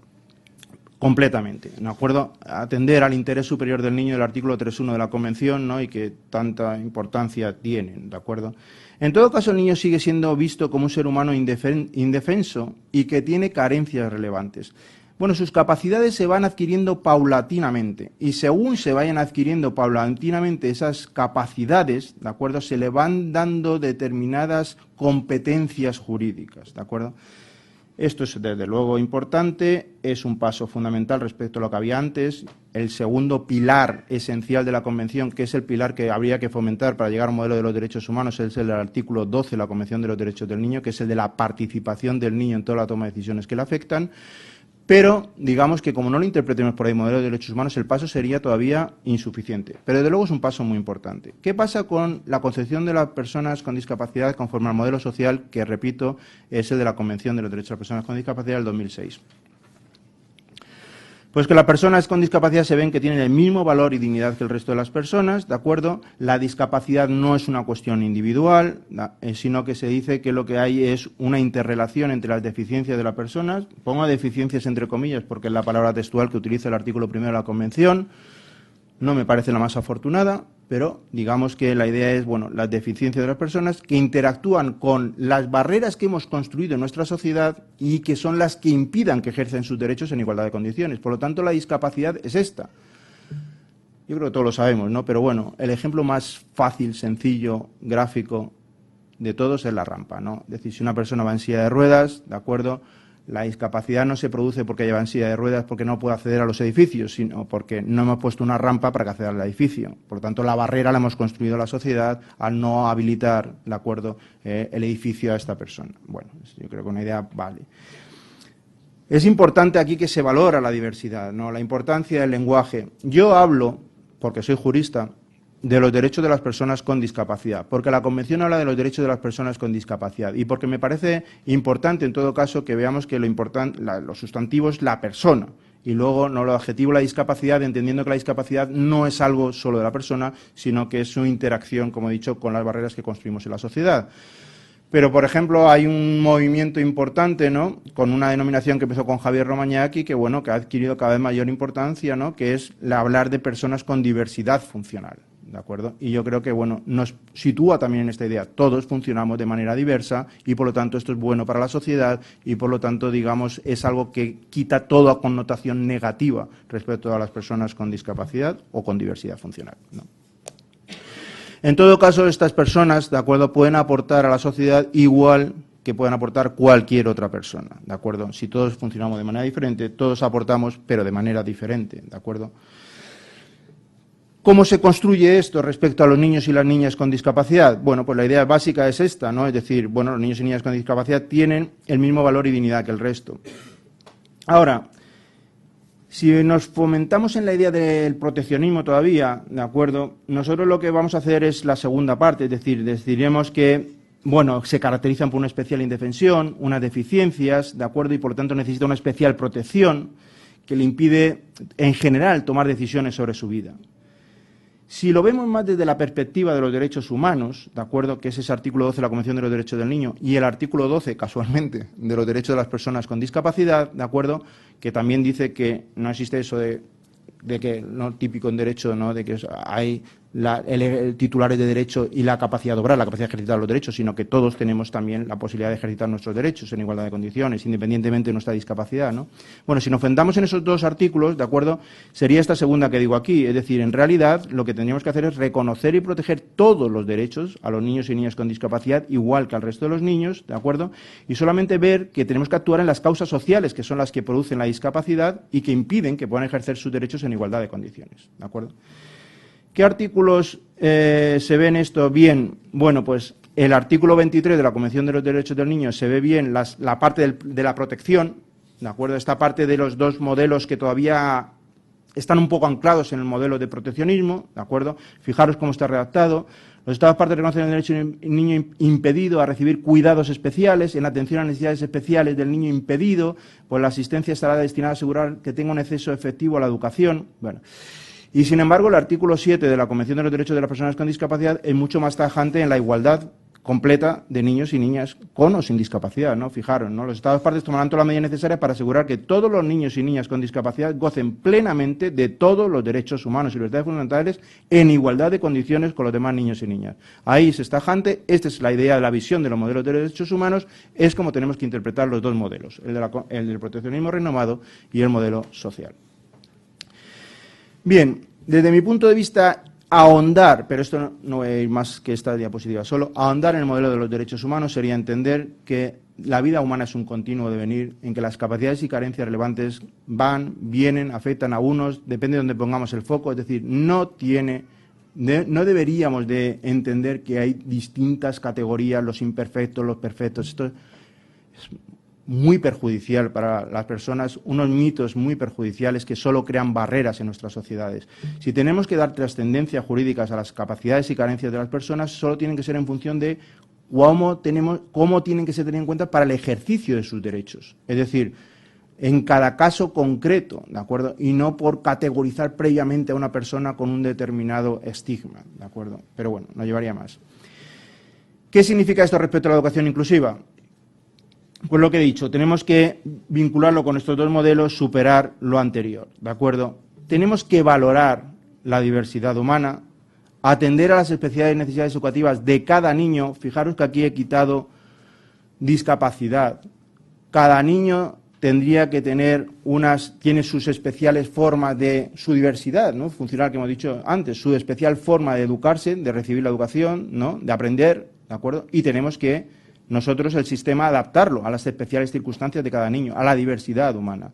completamente, ¿de acuerdo? Atender al interés superior del niño del artículo 3.1 de la Convención, ¿no? Y que tanta importancia tienen, ¿de acuerdo? En todo caso, el niño sigue siendo visto como un ser humano indefenso y que tiene carencias relevantes. Bueno, sus capacidades se van adquiriendo paulatinamente y según se vayan adquiriendo paulatinamente esas capacidades, ¿de acuerdo?, se le van dando determinadas competencias jurídicas, ¿de acuerdo? Esto es desde luego importante, es un paso fundamental respecto a lo que había antes. El segundo pilar esencial de la Convención, que es el pilar que habría que fomentar para llegar a un modelo de los derechos humanos, es el del artículo 12 de la Convención de los Derechos del Niño, que es el de la participación del niño en toda la toma de decisiones que le afectan. Pero, digamos que como no lo interpretemos por ahí modelo de derechos humanos, el paso sería todavía insuficiente. Pero desde luego es un paso muy importante. ¿Qué pasa con la concepción de las personas con discapacidad conforme al modelo social, que, repito, es el de la Convención de los Derechos de las Personas con Discapacidad del 2006? Pues que las personas con discapacidad se ven que tienen el mismo valor y dignidad que el resto de las personas, ¿de acuerdo? La discapacidad no es una cuestión individual, sino que se dice que lo que hay es una interrelación entre las deficiencias de las personas. Pongo deficiencias entre comillas porque es la palabra textual que utiliza el artículo 1 de la Convención. No me parece la más afortunada, pero digamos que la idea es, bueno, las deficiencias de las personas que interactúan con las barreras que hemos construido en nuestra sociedad y que son las que impidan que ejercen sus derechos en igualdad de condiciones. Por lo tanto, la discapacidad es esta. Yo creo que todos lo sabemos, ¿no? Pero bueno, el ejemplo más fácil, sencillo, gráfico de todos es la rampa, ¿no? Es decir, si una persona va en silla de ruedas, ¿de acuerdo?, la discapacidad no se produce porque lleva en silla de ruedas porque no puede acceder a los edificios, sino porque no hemos puesto una rampa para que acceda al edificio. Por lo tanto, la barrera la hemos construido la sociedad al no habilitar, ¿de acuerdo?, el edificio a esta persona. Bueno, yo creo que una idea vale. Es importante aquí que se valora la diversidad, ¿no?, la importancia del lenguaje. Yo hablo, porque soy jurista, de los derechos de las personas con discapacidad, porque la Convención habla de los derechos de las personas con discapacidad y porque me parece importante, en todo caso, que veamos que lo sustantivo es la persona y luego no lo adjetivo la discapacidad, entendiendo que la discapacidad no es algo solo de la persona, sino que es su interacción, como he dicho, con las barreras que construimos en la sociedad. Pero, por ejemplo, hay un movimiento importante, ¿no?, con una denominación que empezó con Javier Romagnacchi, que, bueno, que ha adquirido cada vez mayor importancia, ¿no?, que es hablar de personas con diversidad funcional, ¿de acuerdo? Y yo creo que, bueno, nos sitúa también en esta idea. Todos funcionamos de manera diversa y, por lo tanto, esto es bueno para la sociedad y, por lo tanto, digamos, es algo que quita toda connotación negativa respecto a las personas con discapacidad o con diversidad funcional, ¿no? En todo caso, estas personas, ¿de acuerdo?, pueden aportar a la sociedad igual que pueden aportar cualquier otra persona, ¿de acuerdo? Si todos funcionamos de manera diferente, todos aportamos, pero de manera diferente, ¿de acuerdo? ¿Cómo se construye esto respecto a los niños y las niñas con discapacidad? Bueno, pues la idea básica es esta, ¿no? Es decir, bueno, los niños y niñas con discapacidad tienen el mismo valor y dignidad que el resto. Ahora, si nos fomentamos en la idea del proteccionismo todavía, ¿de acuerdo?, nosotros lo que vamos a hacer es la segunda parte, es decir, diremos que, bueno, se caracterizan por una especial indefensión, unas deficiencias, ¿de acuerdo?, y por lo tanto necesita una especial protección que le impide, en general, tomar decisiones sobre su vida. Si lo vemos más desde la perspectiva de los derechos humanos, ¿de acuerdo?, que es ese artículo 12 de la Convención de los Derechos del Niño y el artículo 12, casualmente, de los derechos de las personas con discapacidad, ¿de acuerdo?, que también dice que no existe eso de que, no típico en derecho, ¿no?, de que hay titulares de derecho y la capacidad de obrar, la capacidad de ejercitar los derechos, sino que todos tenemos también la posibilidad de ejercitar nuestros derechos en igualdad de condiciones, independientemente de nuestra discapacidad, ¿no? Bueno, si nos enfrentamos en esos dos artículos, ¿de acuerdo?, sería esta segunda que digo aquí, es decir, en realidad lo que tendríamos que hacer es reconocer y proteger todos los derechos a los niños y niñas con discapacidad, igual que al resto de los niños, ¿de acuerdo?, y solamente ver que tenemos que actuar en las causas sociales, que son las que producen la discapacidad y que impiden que puedan ejercer sus derechos en igualdad de condiciones, ¿de acuerdo? ¿Qué artículos se ven esto bien? Bueno, pues el artículo 23 de la Convención de los Derechos del Niño se ve bien la parte de la protección, ¿de acuerdo? Esta parte de los dos modelos que todavía están un poco anclados en el modelo de proteccionismo, ¿de acuerdo? Fijaros cómo está redactado. Los Estados partes reconocen el derecho del niño impedido a recibir cuidados especiales, en atención a necesidades especiales del niño impedido, pues la asistencia estará destinada a asegurar que tenga un acceso efectivo a la educación. Bueno, y sin embargo, el artículo 7 de la Convención de los Derechos de las Personas con Discapacidad es mucho más tajante en la igualdad completa de niños y niñas con o sin discapacidad, ¿no? Fijaros, ¿no? Los Estados partes tomarán todas las medidas necesarias para asegurar que todos los niños y niñas con discapacidad gocen plenamente de todos los derechos humanos y libertades fundamentales en igualdad de condiciones con los demás niños y niñas. Ahí es tajante, esta es la idea de la visión de los modelos de derechos humanos, es como tenemos que interpretar los dos modelos, el del proteccionismo renomado y el modelo social. Bien, desde mi punto de vista, ahondar, pero esto no voy a ir más que esta diapositiva solo, ahondar en el modelo de los derechos humanos sería entender que la vida humana es un continuo devenir en que las capacidades y carencias relevantes van, vienen, afectan a unos, depende de donde pongamos el foco, es decir, no deberíamos de entender que hay distintas categorías, los imperfectos, los perfectos, esto es muy perjudicial para las personas, unos mitos muy perjudiciales que solo crean barreras en nuestras sociedades. Si tenemos que dar trascendencia jurídicas a las capacidades y carencias de las personas, solo tienen que ser en función de cómo tienen que ser tenidas en cuenta para el ejercicio de sus derechos. Es decir, en cada caso concreto, ¿de acuerdo? Y no por categorizar previamente a una persona con un determinado estigma, ¿de acuerdo? Pero bueno, no llevaría más. ¿Qué significa esto respecto a la educación inclusiva? Pues lo que he dicho, tenemos que vincularlo con estos dos modelos, superar lo anterior, ¿de acuerdo? Tenemos que valorar la diversidad humana, atender a las especiales necesidades educativas de cada niño. Fijaros que aquí he quitado discapacidad. Cada niño tendría que tener tiene sus especiales formas de su diversidad, ¿no? Funcional que hemos dicho antes, su especial forma de educarse, de recibir la educación, ¿no? De aprender, ¿de acuerdo? Y tenemos que nosotros el sistema adaptarlo a las especiales circunstancias de cada niño, a la diversidad humana.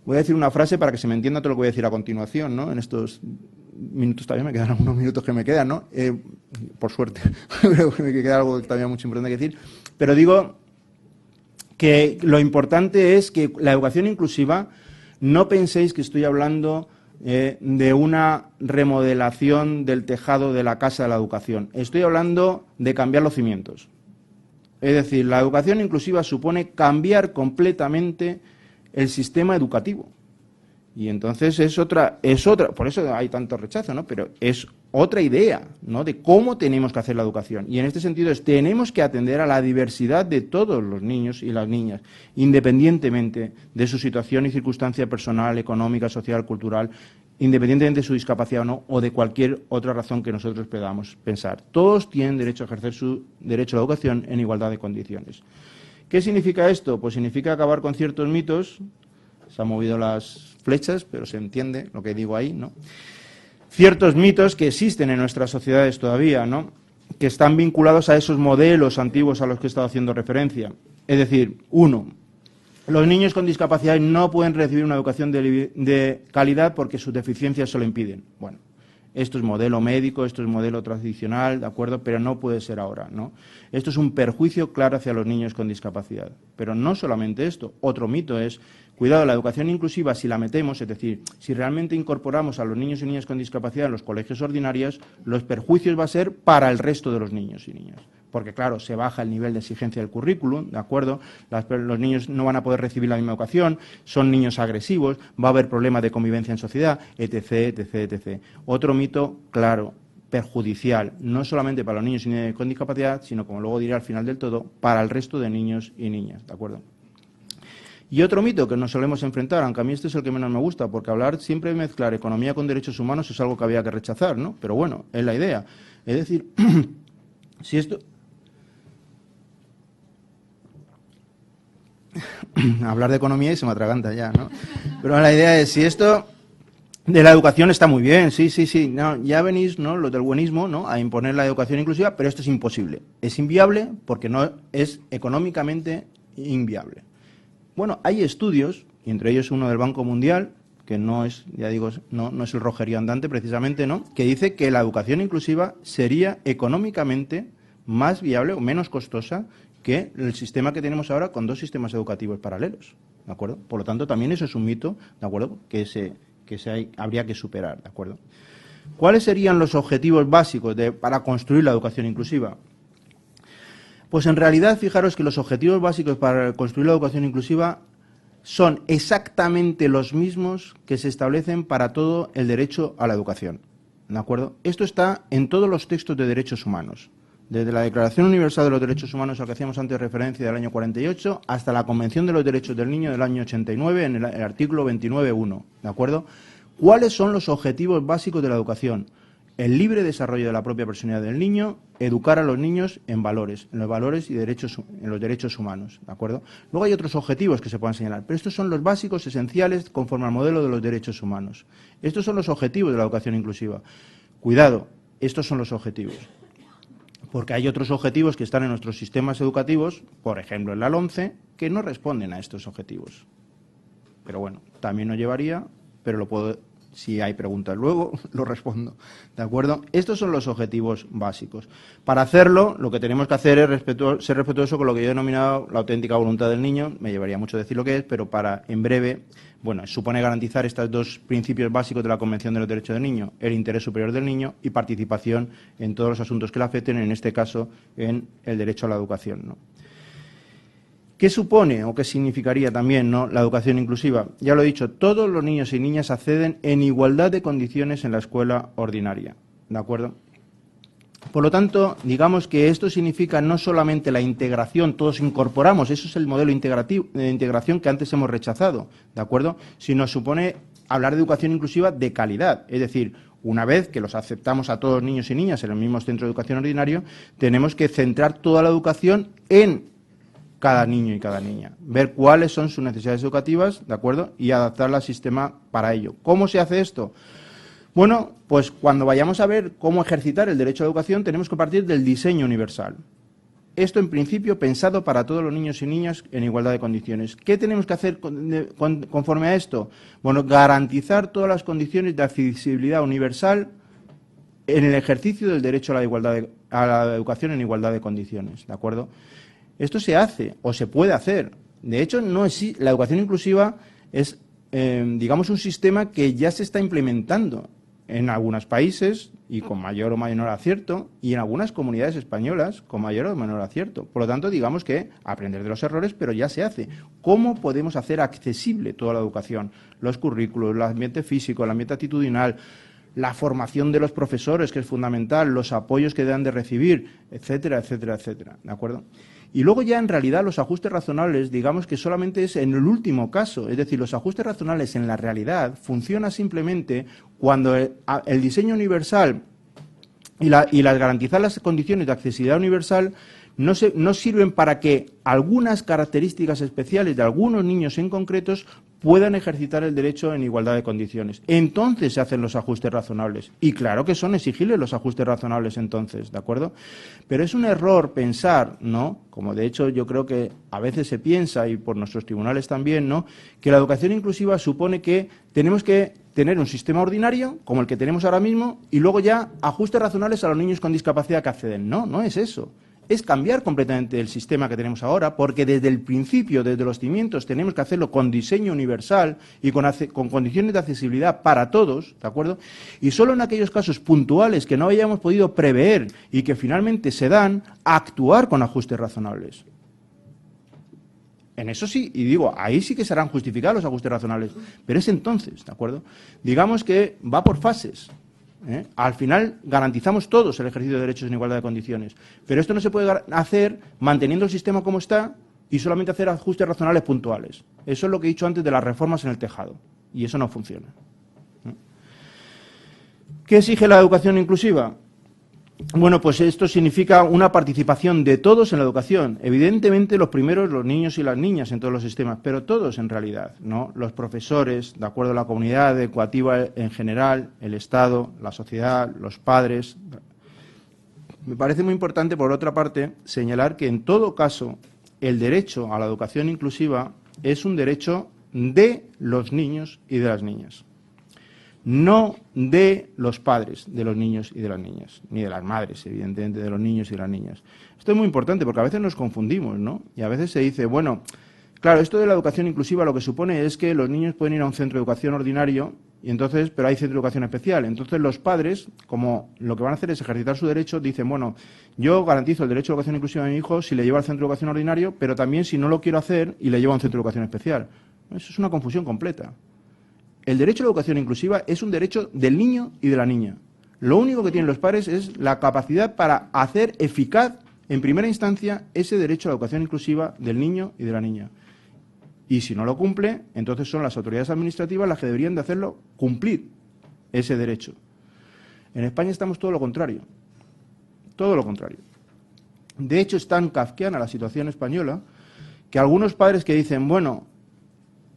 Voy a decir una frase para que se me entienda todo lo que voy a decir a continuación, ¿no? En estos minutos todavía me quedan algunos minutos que me quedan, ¿no? Por suerte, me queda algo todavía mucho importante que decir. Pero digo que lo importante es que la educación inclusiva, no penséis que estoy hablando de una remodelación del tejado de la casa de la educación. Estoy hablando de cambiar los cimientos. Es decir, la educación inclusiva supone cambiar completamente el sistema educativo. Y entonces es otra, por eso hay tanto rechazo, ¿no? Pero es otra idea, ¿no? De cómo tenemos que hacer la educación. Y en este sentido tenemos que atender a la diversidad de todos los niños y las niñas, independientemente de su situación y circunstancia personal, económica, social, cultural, independientemente de su discapacidad o no, o de cualquier otra razón que nosotros podamos pensar. Todos tienen derecho a ejercer su derecho a la educación en igualdad de condiciones. ¿Qué significa esto? Pues significa acabar con ciertos mitos. Se han movido las flechas, pero se entiende lo que digo ahí, ¿no? Ciertos mitos que existen en nuestras sociedades todavía, ¿no? Que están vinculados a esos modelos antiguos a los que he estado haciendo referencia. Es decir, uno, los niños con discapacidad no pueden recibir una educación de calidad porque sus deficiencias se lo impiden. Bueno, esto es modelo médico, esto es modelo tradicional, ¿de acuerdo? Pero no puede ser ahora, ¿no? Esto es un perjuicio claro hacia los niños con discapacidad. Pero no solamente esto, otro mito es, cuidado, la educación inclusiva, si la metemos, es decir, si realmente incorporamos a los niños y niñas con discapacidad en los colegios ordinarios, los perjuicios va a ser para el resto de los niños y niñas. Porque, claro, se baja el nivel de exigencia del currículum, ¿de acuerdo? Los niños no van a poder recibir la misma educación, son niños agresivos, va a haber problemas de convivencia en sociedad, etc., etc., etc. Otro mito, claro, perjudicial, no solamente para los niños y niñas con discapacidad, sino, como luego diré al final del todo, para el resto de niños y niñas, ¿de acuerdo? Y otro mito que nos solemos enfrentar, aunque a mí este es el que menos me gusta, porque hablar siempre de mezclar economía con derechos humanos es algo que había que rechazar, ¿no? Pero bueno, es la idea. Es decir, si esto... Hablar de economía y se me atraganta ya, ¿no? Pero la idea es, si esto de la educación está muy bien, sí, no, ya venís, ¿no?, los del buenismo, ¿no?, a imponer la educación inclusiva, pero esto es imposible. Es inviable porque no es económicamente inviable. Bueno, hay estudios, y entre ellos uno del Banco Mundial, que no es, ya digo, no es el rojerío andante precisamente, ¿no?, que dice que la educación inclusiva sería económicamente más viable o menos costosa que el sistema que tenemos ahora con 2 sistemas educativos paralelos, ¿de acuerdo? Por lo tanto, también eso es un mito, ¿de acuerdo?, habría que superar, ¿de acuerdo? ¿Cuáles serían los objetivos básicos para construir la educación inclusiva? Pues en realidad, fijaros que los objetivos básicos para construir la educación inclusiva son exactamente los mismos que se establecen para todo el derecho a la educación, ¿de acuerdo? Esto está en todos los textos de derechos humanos, desde la Declaración Universal de los Derechos Humanos, a la que hacíamos antes referencia, del año 48, hasta la Convención de los Derechos del Niño del año 89, en el artículo 29.1, ¿de acuerdo? ¿Cuáles son los objetivos básicos de la educación? El libre desarrollo de la propia personalidad del niño, educar a los niños en valores, en los valores y derechos, en los derechos humanos, ¿de acuerdo? Luego hay otros objetivos que se puedan señalar, pero estos son los básicos, esenciales, conforme al modelo de los derechos humanos. Estos son los objetivos de la educación inclusiva. Cuidado, estos son los objetivos, porque hay otros objetivos que están en nuestros sistemas educativos, por ejemplo en la LOMCE, que no responden a estos objetivos. Pero bueno, también nos llevaría, pero lo puedo... Si hay preguntas luego, lo respondo. ¿De acuerdo? Estos son los objetivos básicos. Para hacerlo, lo que tenemos que hacer es ser respetuoso con lo que yo he denominado la auténtica voluntad del niño. Me llevaría mucho decir lo que es, pero en breve, bueno, supone garantizar estos 2 principios básicos de la Convención de los Derechos del Niño: el interés superior del niño y participación en todos los asuntos que le afecten, en este caso, en el derecho a la educación, ¿no? ¿Qué supone o qué significaría también, ¿no?, la educación inclusiva? Ya lo he dicho, todos los niños y niñas acceden en igualdad de condiciones en la escuela ordinaria, ¿de acuerdo? Por lo tanto, digamos que esto significa no solamente la integración, todos incorporamos, eso es el modelo de integración que antes hemos rechazado, ¿de acuerdo?, sino supone hablar de educación inclusiva de calidad, es decir, una vez que los aceptamos a todos niños y niñas en el mismo centro de educación ordinario, tenemos que centrar toda la educación en cada niño y cada niña, ver cuáles son sus necesidades educativas, ¿de acuerdo?, y adaptar al sistema para ello. ¿Cómo se hace esto? Bueno, pues cuando vayamos a ver cómo ejercitar el derecho a la educación, tenemos que partir del diseño universal. Esto, en principio, pensado para todos los niños y niñas en igualdad de condiciones. ¿Qué tenemos que hacer conforme a esto? Bueno, garantizar todas las condiciones de accesibilidad universal en el ejercicio del derecho a la educación en igualdad de condiciones, ¿de acuerdo? Esto se hace o se puede hacer. De hecho, la educación inclusiva es, digamos, un sistema que ya se está implementando en algunos países y con mayor o menor acierto, y en algunas comunidades españolas con mayor o menor acierto. Por lo tanto, digamos que aprender de los errores, pero ya se hace. ¿Cómo podemos hacer accesible toda la educación? Los currículos, el ambiente físico, el ambiente actitudinal, la formación de los profesores, que es fundamental, los apoyos que deben de recibir, etcétera, etcétera, etcétera. ¿De acuerdo? Y luego ya, en realidad, los ajustes razonables, digamos que solamente es en el último caso. Es decir, los ajustes razonables en la realidad funcionan simplemente cuando el diseño universal y las garantizar las condiciones de accesibilidad universal no sirven para que algunas características especiales de algunos niños en concretos puedan ejercitar el derecho en igualdad de condiciones. Entonces se hacen los ajustes razonables. Y claro que son exigibles los ajustes razonables entonces, ¿de acuerdo? Pero es un error pensar, ¿no?, como de hecho yo creo que a veces se piensa, y por nuestros tribunales también, ¿no?, que la educación inclusiva supone que tenemos que tener un sistema ordinario, como el que tenemos ahora mismo, y luego ya ajustes razonables a los niños con discapacidad que acceden. No, no es eso. Es cambiar completamente el sistema que tenemos ahora, porque desde el principio, desde los cimientos, tenemos que hacerlo con diseño universal y con condiciones de accesibilidad para todos, ¿de acuerdo? Y solo en aquellos casos puntuales que no hayamos podido prever y que finalmente se dan, actuar con ajustes razonables. En eso sí, y digo, ahí sí que serán justificados los ajustes razonables, pero es entonces, ¿de acuerdo? Digamos que va por fases. Al final garantizamos todos el ejercicio de derechos en igualdad de condiciones, pero esto no se puede hacer manteniendo el sistema como está y solamente hacer ajustes razonables puntuales. Eso es lo que he dicho antes de las reformas en el tejado, y eso no funciona. ¿Qué exige la educación inclusiva? Bueno, pues esto significa una participación de todos en la educación. Evidentemente, los primeros, los niños y las niñas en todos los sistemas, pero todos en realidad, ¿no? Los profesores, de acuerdo a la comunidad educativa en general, el Estado, la sociedad, los padres. Me parece muy importante, por otra parte, señalar que en todo caso el derecho a la educación inclusiva es un derecho de los niños y de las niñas. no de los padres de los niños y de las niñas, ni de las madres, evidentemente, de los niños y las niñas. Esto es muy importante porque a veces nos confundimos, ¿no? Y a veces se dice, bueno, claro, esto de la educación inclusiva lo que supone es que los niños pueden ir a un centro de educación ordinario, y entonces, pero hay centro de educación especial. Entonces los padres, como lo que van a hacer es ejercitar su derecho, dicen, bueno, yo garantizo el derecho a educación inclusiva a mi hijo si le llevo al centro de educación ordinario, pero también si no lo quiero hacer y le llevo a un centro de educación especial. Eso es una confusión completa. El derecho a la educación inclusiva es un derecho del niño y de la niña. Lo único que tienen los padres es la capacidad para hacer eficaz, en primera instancia, ese derecho a la educación inclusiva del niño y de la niña. Y si no lo cumple, entonces son las autoridades administrativas las que deberían de hacerlo cumplir ese derecho. En España estamos todo lo contrario. Todo lo contrario. De hecho, es tan kafkiana la situación española que algunos padres que dicen, bueno,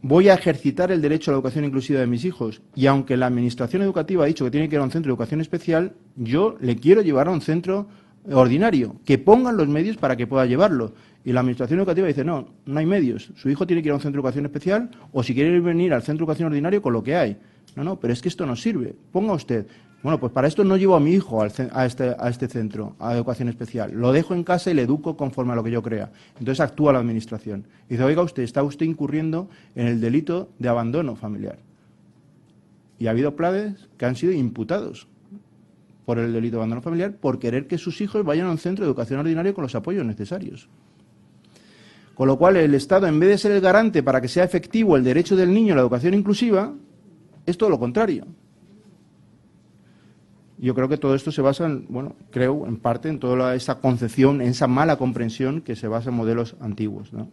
voy a ejercitar el derecho a la educación inclusiva de mis hijos y aunque la administración educativa ha dicho que tiene que ir a un centro de educación especial, yo le quiero llevar a un centro ordinario, que pongan los medios para que pueda llevarlo. Y la administración educativa dice, no, no hay medios, su hijo tiene que ir a un centro de educación especial o si quiere venir al centro de educación ordinario con lo que hay. No, pero es que esto no sirve, ponga usted. Bueno, pues para esto no llevo a mi hijo a este centro, a educación especial. Lo dejo en casa y le educo conforme a lo que yo crea. Entonces actúa la administración. Y dice, oiga usted, está usted incurriendo en el delito de abandono familiar. Y ha habido padres que han sido imputados por el delito de abandono familiar por querer que sus hijos vayan a un centro de educación ordinario con los apoyos necesarios. Con lo cual, el Estado, en vez de ser el garante para que sea efectivo el derecho del niño a la educación inclusiva, es todo lo contrario. Yo creo que todo esto se basa en, bueno, creo en parte en toda esa concepción, en esa mala comprensión que se basa en modelos antiguos, ¿no?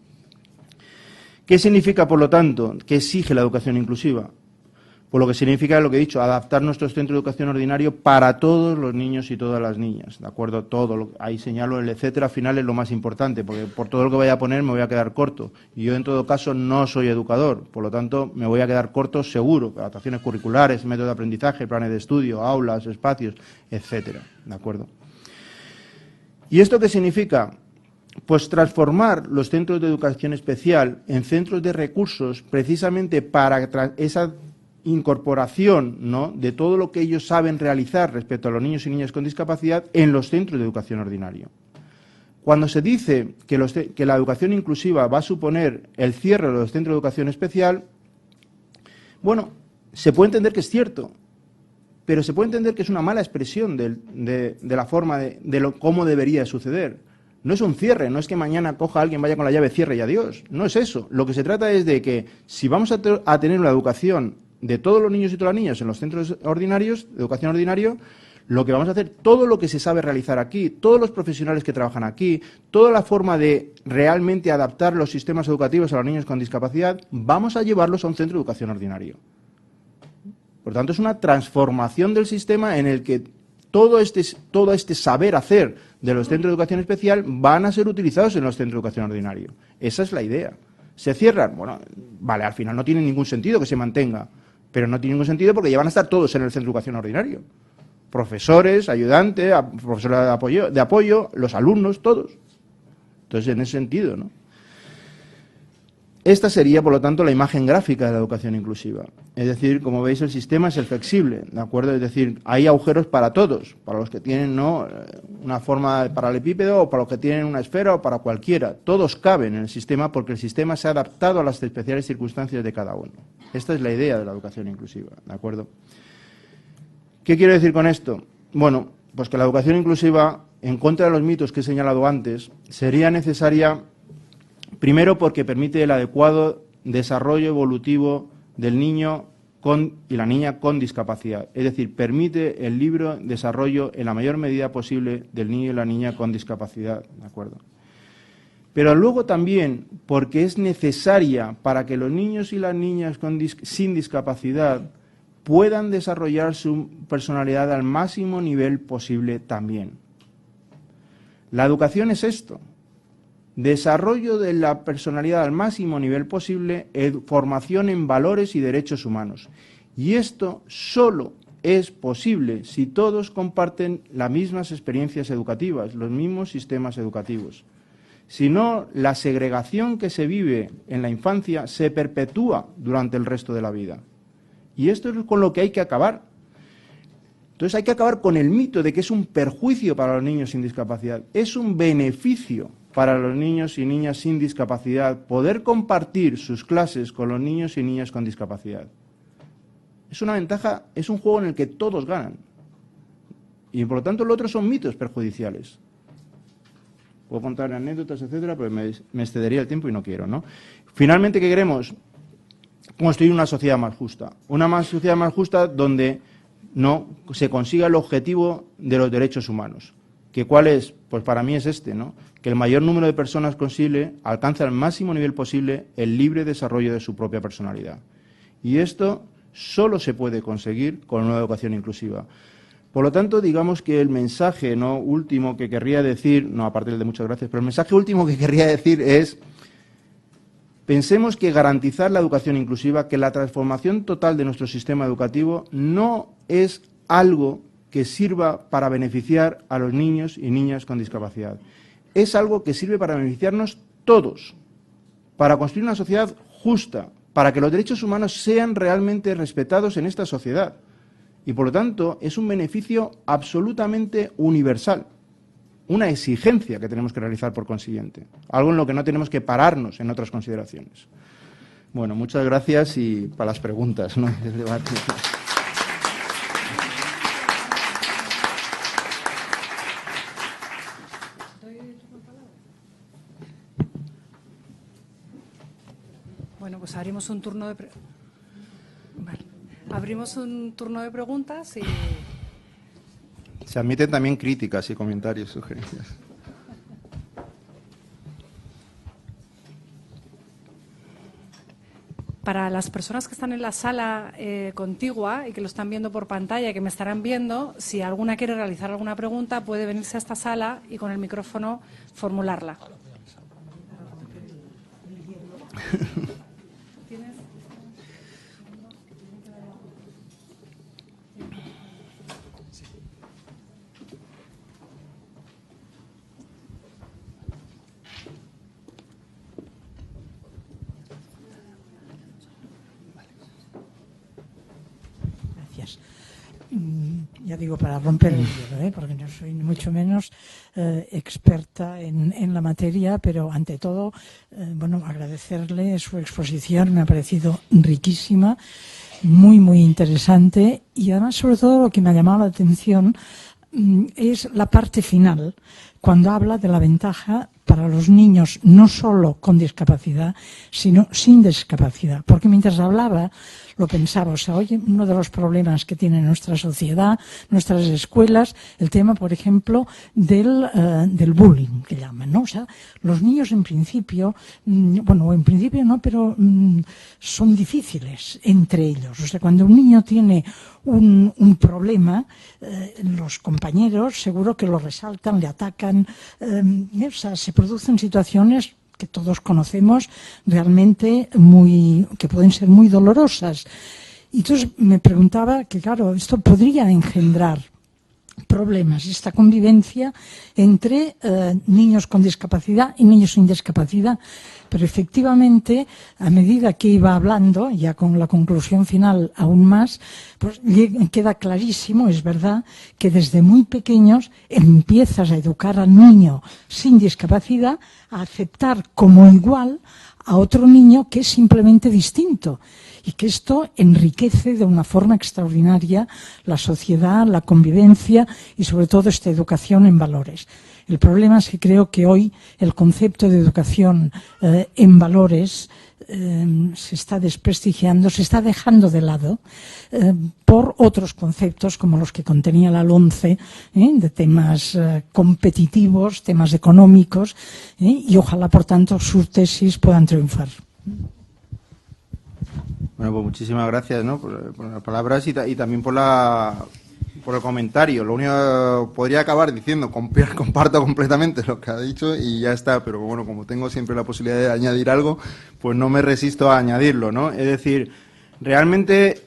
¿Qué significa, por lo tanto, qué exige la educación inclusiva? Pues lo que significa lo que he dicho, adaptar nuestros centros de educación ordinario para todos los niños y todas las niñas, ¿de acuerdo? Todo, ahí señalo el etcétera final es lo más importante, porque por todo lo que vaya a poner me voy a quedar corto. Y yo, en todo caso, no soy educador, por lo tanto, me voy a quedar corto seguro. Adaptaciones curriculares, métodos de aprendizaje, planes de estudio, aulas, espacios, etcétera, ¿de acuerdo? ¿Y esto qué significa? Pues transformar los centros de educación especial en centros de recursos precisamente para esa incorporación, ¿no?, de todo lo que ellos saben realizar respecto a los niños y niñas con discapacidad en los centros de educación ordinario. Cuando se dice que la educación inclusiva va a suponer el cierre de los centros de educación especial, bueno, se puede entender que es cierto, pero se puede entender que es una mala expresión de la forma cómo debería suceder. No es un cierre, no es que mañana coja a alguien, vaya con la llave, cierre y adiós. No es eso. Lo que se trata es de que si vamos a tener una educación de todos los niños y todas las niñas en los centros ordinarios, de educación ordinario, lo que vamos a hacer, todo lo que se sabe realizar aquí, todos los profesionales que trabajan aquí, toda la forma de realmente adaptar los sistemas educativos a los niños con discapacidad, vamos a llevarlos a un centro de educación ordinario. Por tanto, es una transformación del sistema en el que todo este saber hacer de los centros de educación especial van a ser utilizados en los centros de educación ordinario. Esa es la idea. ¿Se cierran? Bueno, vale, al final no tiene ningún sentido que se mantenga, pero no tiene ningún sentido porque ya van a estar todos en el centro de educación ordinario. Profesores, ayudantes, profesores de apoyo, los alumnos, todos. Entonces, en ese sentido, ¿no? Esta sería, por lo tanto, la imagen gráfica de la educación inclusiva. Es decir, como veis, el sistema es el flexible, ¿de acuerdo? Es decir, hay agujeros para todos, para los que tienen, ¿no?, una forma de paralelepípedo, o para los que tienen una esfera, o para cualquiera. Todos caben en el sistema porque el sistema se ha adaptado a las especiales circunstancias de cada uno. Esta es la idea de la educación inclusiva, ¿de acuerdo? ¿Qué quiero decir con esto? Bueno, pues que la educación inclusiva, en contra de los mitos que he señalado antes, sería necesaria, primero, porque permite el adecuado desarrollo evolutivo del niño y la niña con discapacidad. Es decir, permite el libre desarrollo en la mayor medida posible del niño y la niña con discapacidad, ¿de acuerdo? Pero luego también porque es necesaria para que los niños y las niñas sin discapacidad puedan desarrollar su personalidad al máximo nivel posible también. La educación es esto. Desarrollo de la personalidad al máximo nivel posible, formación en valores y derechos humanos. Y esto solo es posible si todos comparten las mismas experiencias educativas, los mismos sistemas educativos. Si no, la segregación que se vive en la infancia se perpetúa durante el resto de la vida. Y esto es con lo que hay que acabar. Entonces hay que acabar con el mito de que es un perjuicio para los niños sin discapacidad. Es un beneficio para los niños y niñas sin discapacidad poder compartir sus clases con los niños y niñas con discapacidad. Es una ventaja, es un juego en el que todos ganan. Y por lo tanto lo otro son mitos perjudiciales. Puedo contar anécdotas, etcétera, pero me excedería el tiempo y no quiero, ¿no? Finalmente, ¿qué queremos? Construir una sociedad más justa. Sociedad más justa donde no se consiga el objetivo de los derechos humanos. ¿Que cuál es? Pues para mí es este, ¿no? Que el mayor número de personas posible alcance al máximo nivel posible el libre desarrollo de su propia personalidad. Y esto solo se puede conseguir con una educación inclusiva. Por lo tanto, digamos que el mensaje último que querría decir, aparte del de muchas gracias, pero el mensaje último que querría decir es: pensemos que garantizar la educación inclusiva, que la transformación total de nuestro sistema educativo no es algo que sirva para beneficiar a los niños y niñas con discapacidad. Es algo que sirve para beneficiarnos todos, para construir una sociedad justa, para que los derechos humanos sean realmente respetados en esta sociedad. Y, por lo tanto, es un beneficio absolutamente universal, una exigencia que tenemos que realizar por consiguiente, algo en lo que no tenemos que pararnos en otras consideraciones. Bueno, muchas gracias y para las preguntas, ¿no? Del debate. Bueno, pues abrimos un turno de abrimos un turno de preguntas y... Se admiten también críticas y comentarios, sugerencias. Para las personas que están en la sala contigua y que lo están viendo por pantalla, que me estarán viendo, si alguna quiere realizar alguna pregunta, puede venirse a esta sala y con el micrófono formularla. Ya digo, para romper el hielo, porque no soy ni mucho menos experta en la materia, pero ante todo, agradecerle su exposición, me ha parecido riquísima, muy, muy interesante, y además, sobre todo, lo que me ha llamado la atención es la parte final, cuando habla de la ventaja para los niños no solo con discapacidad, sino sin discapacidad. Porque mientras hablaba, lo pensaba, oye, uno de los problemas que tiene nuestra sociedad, nuestras escuelas, el tema, por ejemplo, del bullying, que llaman, ¿no? O sea, los niños en principio, en principio no, pero son difíciles entre ellos. O sea, cuando un niño tiene un problema, los compañeros seguro que lo resaltan, le atacan, se producen situaciones que todos conocemos realmente que pueden ser muy dolorosas. Y entonces me preguntaba que, claro, esto podría engendrar problemas, esta convivencia entre niños con discapacidad y niños sin discapacidad. Pero efectivamente, a medida que iba hablando, ya con la conclusión final aún más, pues queda clarísimo, es verdad, que desde muy pequeños empiezas a educar al niño sin discapacidad a aceptar como igual a otro niño que es simplemente distinto. Y que esto enriquece de una forma extraordinaria la sociedad, la convivencia y sobre todo esta educación en valores. El problema es que creo que hoy el concepto de educación en valores se está desprestigiando, se está dejando de lado por otros conceptos como los que contenía la LOMCE, de temas competitivos, temas económicos, y ojalá, por tanto, sus tesis puedan triunfar. Bueno, pues muchísimas gracias, ¿no? por las palabras y también por el comentario. Lo único que podría acabar diciendo, comparto completamente lo que ha dicho y ya está, pero bueno, como tengo siempre la posibilidad de añadir algo, pues no me resisto a añadirlo, ¿no? Es decir, realmente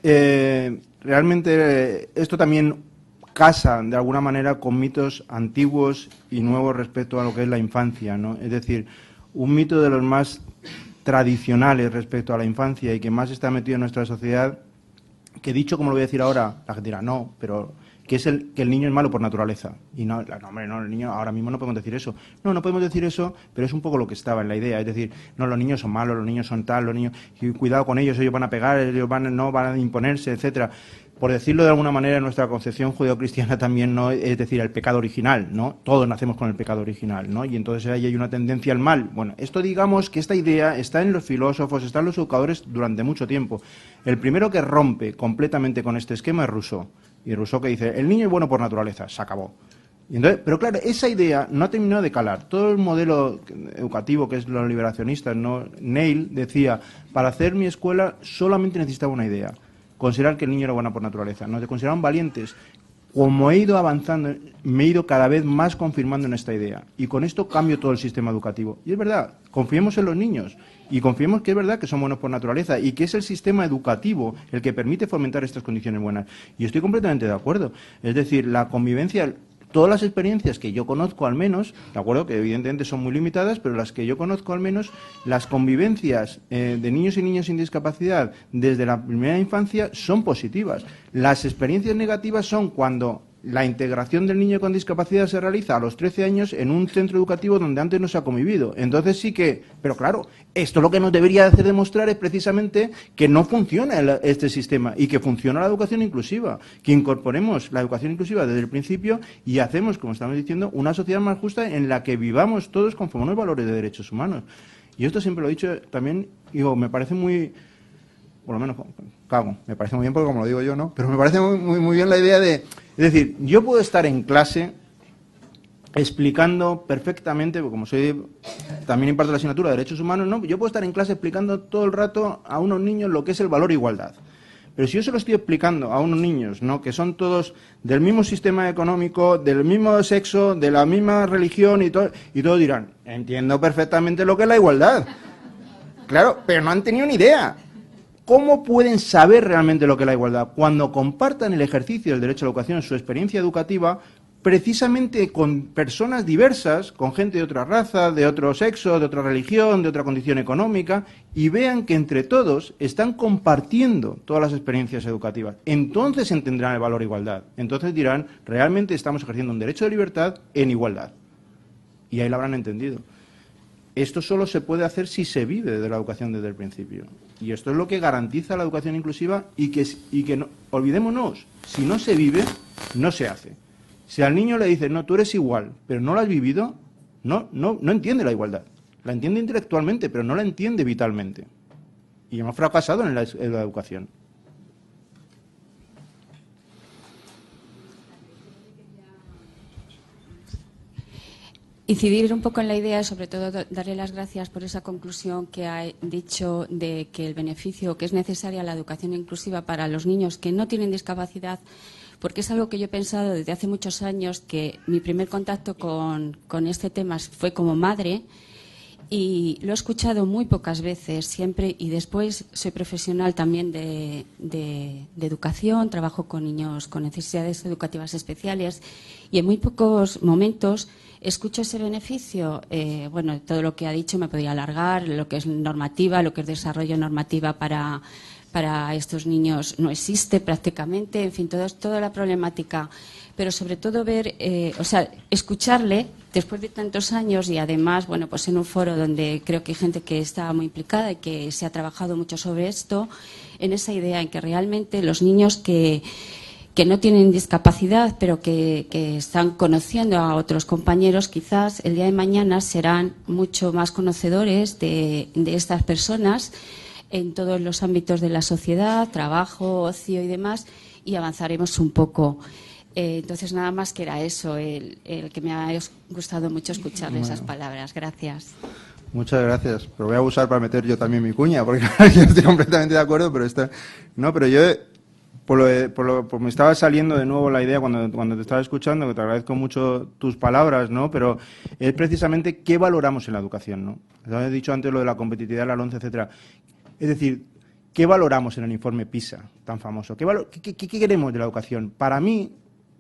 esto también casa de alguna manera con mitos antiguos y nuevos respecto a lo que es la infancia, ¿no? Es decir, un mito de los más tradicionales respecto a la infancia y que más está metido en nuestra sociedad que dicho como lo voy a decir ahora, la gente dirá, no, pero que es que el niño es malo por naturaleza. Y no, hombre, no, el niño, ahora mismo no podemos decir eso. No podemos decir eso, pero es un poco lo que estaba en la idea. Es decir, no, los niños son malos, los niños son tal, los niños, y cuidado con ellos van a pegar, ellos van a imponerse, etcétera. Por decirlo de alguna manera, en nuestra concepción judeocristiana también no es decir, el pecado original, ¿no? Todos nacemos con el pecado original, ¿no? Y entonces ahí hay una tendencia al mal. Bueno, esto digamos que esta idea está en los filósofos, está en los educadores durante mucho tiempo. El primero que rompe completamente con este esquema es Rousseau. Y Rousseau que dice, el niño es bueno por naturaleza, se acabó. Y entonces, pero claro, esa idea no ha terminado de calar. Todo el modelo educativo, que es los liberacionistas, ¿no? Neil decía, para hacer mi escuela solamente necesitaba una idea. Considerar que el niño era bueno por naturaleza. Nos consideraban valientes. Como he ido avanzando, me he ido cada vez más confirmando en esta idea. Y con esto cambio todo el sistema educativo. Y es verdad, confiemos en los niños. Y confiemos que es verdad que son buenos por naturaleza y que es el sistema educativo el que permite fomentar estas condiciones buenas. Y estoy completamente de acuerdo. Es decir, la convivencia... Todas las experiencias que yo conozco al menos, de acuerdo, que evidentemente son muy limitadas, pero las que yo conozco al menos, las convivencias de niños y niñas sin discapacidad desde la primera infancia son positivas. Las experiencias negativas son cuando la integración del niño con discapacidad se realiza a los 13 años en un centro educativo donde antes no se ha convivido. Entonces sí que, pero claro, esto lo que nos debería hacer demostrar es precisamente que no funciona este sistema y que funciona la educación inclusiva, que incorporemos la educación inclusiva desde el principio y hacemos, como estamos diciendo, una sociedad más justa en la que vivamos todos conforme a los valores de derechos humanos. Y esto siempre lo he dicho también, digo, me parece muy... por lo menos, me parece muy bien porque como lo digo yo, ¿no? Pero me parece muy bien la idea de... Es decir, yo puedo estar en clase explicando perfectamente, porque como soy también imparto la asignatura de Derechos Humanos, ¿no? Yo puedo estar en clase explicando todo el rato a unos niños lo que es el valor igualdad. Pero si yo se lo estoy explicando a unos niños, ¿no? Que son todos del mismo sistema económico, del mismo sexo, de la misma religión y todos dirán, entiendo perfectamente lo que es la igualdad. Claro, pero no han tenido ni idea. ¿Cómo pueden saber realmente lo que es la igualdad? Cuando compartan el ejercicio del derecho a la educación, su experiencia educativa, precisamente con personas diversas, con gente de otra raza, de otro sexo, de otra religión, de otra condición económica, y vean que entre todos están compartiendo todas las experiencias educativas. Entonces entenderán el valor igualdad. Entonces dirán, realmente estamos ejerciendo un derecho de libertad en igualdad. Y ahí lo habrán entendido. Esto solo se puede hacer si se vive de la educación desde el principio. Y esto es lo que garantiza la educación inclusiva y que no, olvidémonos, si no se vive, no se hace. Si al niño le dices, no, tú eres igual, pero no lo has vivido, no entiende la igualdad. La entiende intelectualmente, pero no la entiende vitalmente. Y hemos fracasado en la educación. Incidir un poco en la idea, sobre todo darle las gracias por esa conclusión que ha dicho de que el beneficio que es necesaria la educación inclusiva para los niños que no tienen discapacidad, porque es algo que yo he pensado desde hace muchos años, que mi primer contacto con este tema fue como madre y lo he escuchado muy pocas veces siempre, y después soy profesional también de educación, trabajo con niños con necesidades educativas especiales y en muy pocos momentos escucho ese beneficio. Bueno, todo lo que ha dicho me podría alargar, lo que es normativa, lo que es desarrollo normativa para estos niños no existe prácticamente, en fin, toda la problemática, pero sobre todo ver, escucharle después de tantos años y además, bueno, pues en un foro donde creo que hay gente que está muy implicada y que se ha trabajado mucho sobre esto, en esa idea en que realmente los niños que no tienen discapacidad, pero que están conociendo a otros compañeros, quizás el día de mañana serán mucho más conocedores de estas personas en todos los ámbitos de la sociedad, trabajo, ocio y demás, y avanzaremos un poco. Entonces, nada más que era eso, el que me ha gustado mucho escucharle esas palabras. Gracias. Muchas gracias. Pero voy a abusar para meter yo también mi cuña, porque yo estoy completamente de acuerdo, pero pero yo... me estaba saliendo de nuevo la idea cuando te estaba escuchando, que te agradezco mucho tus palabras, ¿no? Pero es precisamente qué valoramos en la educación, ¿no? He dicho antes lo de la competitividad, la LOMCE, etcétera. Es decir, ¿qué valoramos en el informe PISA tan famoso? ¿Qué queremos de la educación? Para mí